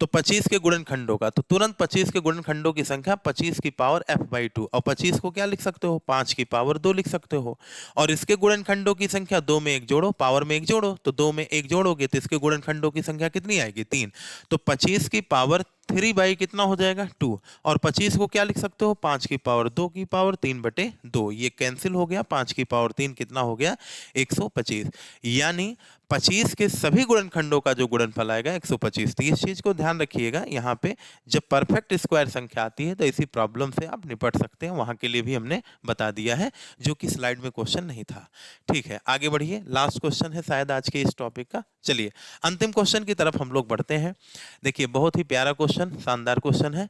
तो 25 के गुणनखंडों का, तो तुरंत 25 के गुणनखंडों की संख्या 25 की पावर f/2 और 25 को क्या लिख सकते हो 5 की पावर 2 लिख सकते हो। और इसके गुणनखंडों की संख्या 2 में 1 जोड़ो, पावर में 1 जोड़ो, तो 2 में 1 जोड़ोगे तो इसके गुणनखंडों की संख्या कितनी आएगी 3। तो 25 की पावर 3 बाई कितना हो जाएगा 2, और 25 को क्या लिख सकते हो 5 की पावर 2 की पावर 3/2, ये कैंसिल हो गया, 5 की पावर 3 कितना हो गया 125। यानी 25 के सभी गुणनखंडों का जो गुणनफल आएगा 125। तो इस चीज को ध्यान रखिएगा, यहाँ पे जब परफेक्ट स्क्वायर संख्या आती है तो इसी प्रॉब्लम से आप निपट सकते हैं, वहां के लिए भी हमने बता दिया है, जो कि स्लाइड में क्वेश्चन नहीं था। ठीक है, आगे बढ़िए, लास्ट क्वेश्चन है शायद आज के इस टॉपिक का। चलिए अंतिम क्वेश्चन की तरफ हम लोग बढ़ते हैं। देखिए बहुत ही प्यारा क्वेश्चन, शानदार क्वेश्चन है।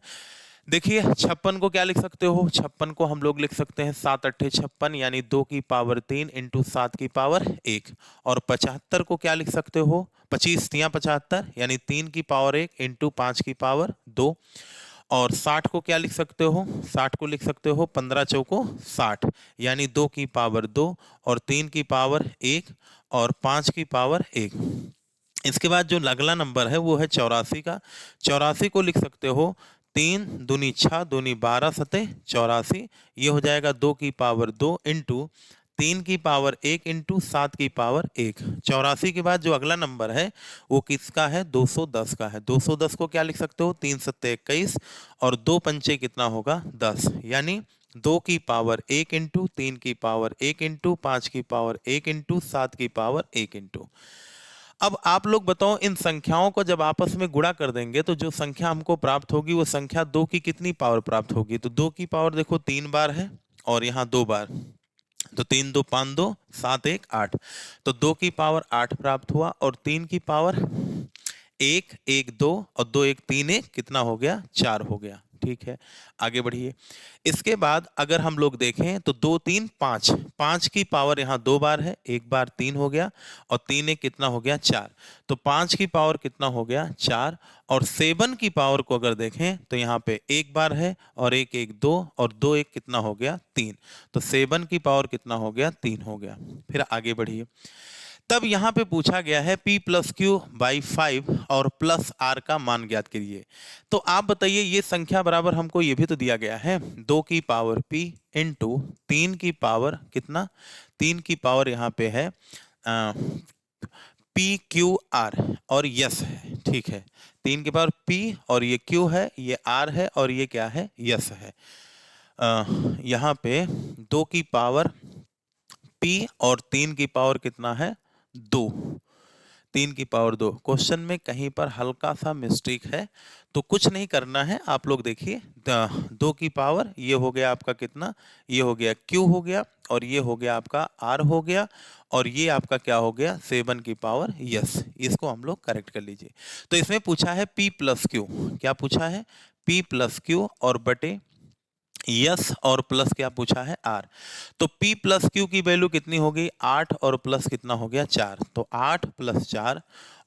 देखिए 56 को क्या लिख सकते हो, 56 को हम लोग लिख सकते हैं 7 अट्ठे 56 यानी 2 की पावर 3 इंटू 7 की पावर 1। और 75 को क्या लिख सकते हो, 25 तियां 75 यानी 3 की पावर 1 इंटू 5 की पावर 2। और 60 को क्या लिख सकते हो, 60 को लिख सकते हो 15 चौको 60 यानी 2 की पावर 2 और 3 की पावर 1 और 5 की पावर 1। इसके बाद जो अगला नंबर है वो है 84 का। 84 को लिख सकते हो 3 दूनी 6 दूनी 12 सते 84, ये हो जाएगा 2 की पावर 2 इंटू 3 की पावर 1 इंटू 7 की पावर 1। 84 के बाद जो अगला नंबर है वो किसका है, 210 का है। 210 को क्या लिख सकते हो, 3 सत्ते 21 और 2 पंचे कितना होगा 10, यानी 2 की पावर 1 इंटू 3 की पावर 1 इंटू 5 की पावर 1 इंटू 7 की पावर 1 इंटू। अब आप लोग बताओ, इन संख्याओं को जब आपस में गुणा कर देंगे तो जो संख्या हमको प्राप्त होगी वो संख्या 2 की कितनी पावर प्राप्त होगी। तो 2 की पावर देखो 3 बार है और यहाँ 2 बार, तो 3 2 5 2 7 1 8, तो 2 की पावर 8 प्राप्त हुआ और 3 की पावर 1 1 2 और 2 1 3 1 कितना हो गया, 4 हो गया। ठीक है, आगे बढ़िए। इसके बाद अगर हम लोग देखें तो 2 3 5, 5 की पावर यहाँ 2 बार है, 1 बार 3 हो गया और 3 1 कितना हो गया 4, तो 5 की पावर कितना हो गया 4। और 7 की पावर को अगर देखें तो यहाँ पे 1 बार है और 1 1 2 और 2 1 कितना हो गया 3, तो 7 की पावर कितना हो गया 3 हो गया। फिर आगे बढ़िए, तब यहां पे पूछा गया है p प्लस क्यू बाई 5 और प्लस r का मान ज्ञात करिए। तो आप बताइए, ये संख्या बराबर हमको ये भी तो दिया गया है 2 की पावर p इंटू 3 की पावर कितना, 3 की पावर यहाँ पे है p q r और यस है। ठीक है, 3 की पावर p और ये q है, ये r है और ये क्या है यस है। यहाँ पे 2 की पावर p और 3 की पावर कितना है 2, 3 की पावर 2। क्वेश्चन में कहीं पर हल्का सा मिस्टेक है, तो कुछ नहीं करना है, आप लोग देखिए 2 की पावर ये हो गया आपका कितना, ये हो गया q हो गया और ये हो गया आपका r हो गया और ये आपका क्या हो गया 7 की पावर यस। इसको हम लोग करेक्ट कर लीजिए। तो इसमें पूछा है p प्लस क्यू, क्या पूछा है p प्लस क्यू और बटे यस और प्लस क्या पूछा है आर। तो p प्लस क्यू की वैल्यू कितनी हो गई 8 और प्लस कितना हो गया 4, तो 8 प्लस 4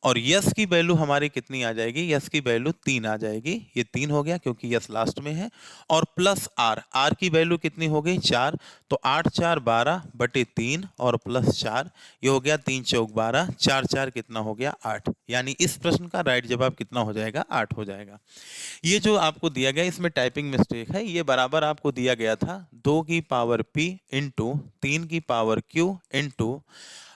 और यस की वैल्यू हमारी कितनी आ जाएगी, यस की वैल्यू 3 आ जाएगी, ये 3 हो गया क्योंकि यस लास्ट में है। और प्लस आर, आर की वैल्यू कितनी हो गई 4, तो 8 4 12 बटे 3 और प्लस 4, ये हो गया 3 चौक 12, 4 4 कितना हो गया 8, यानी इस प्रश्न का राइट जवाब कितना हो जाएगा 8 हो जाएगा। ये जो आपको दिया गया इसमें टाइपिंग मिस्टेक है, ये बराबर आपको दिया गया था 2 की पावर p इंटू 3 की पावर q इंटू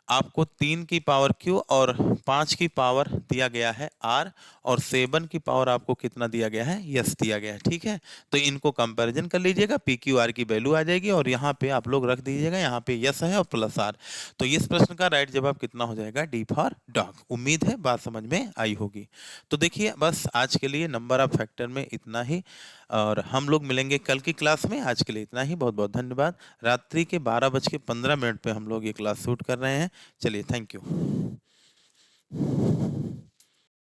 आपको 3 की पावर q और 5 की पावर दिया गया है r और 7 की पावर आपको कितना दिया गया है यस दिया गया है। ठीक है, तो इनको कंपैरिजन कर लीजिएगा, p q r की वैल्यू आ जाएगी और यहाँ पे आप लोग रख दीजिएगा, यहाँ पे यस है और प्लस r। तो इस प्रश्न का राइट जवाब कितना हो जाएगा डी फॉर डॉग। उम्मीद है बात समझ में आई होगी। तो देखिए बस आज के लिए नंबर ऑफ फैक्टर में इतना ही और हम लोग मिलेंगे कल की क्लास में। आज के लिए इतना ही, बहुत बहुत धन्यवाद। रात्रि के 12:15 पे हम लोग ये क्लास शूट कर रहे हैं। चलिए, थैंक यू।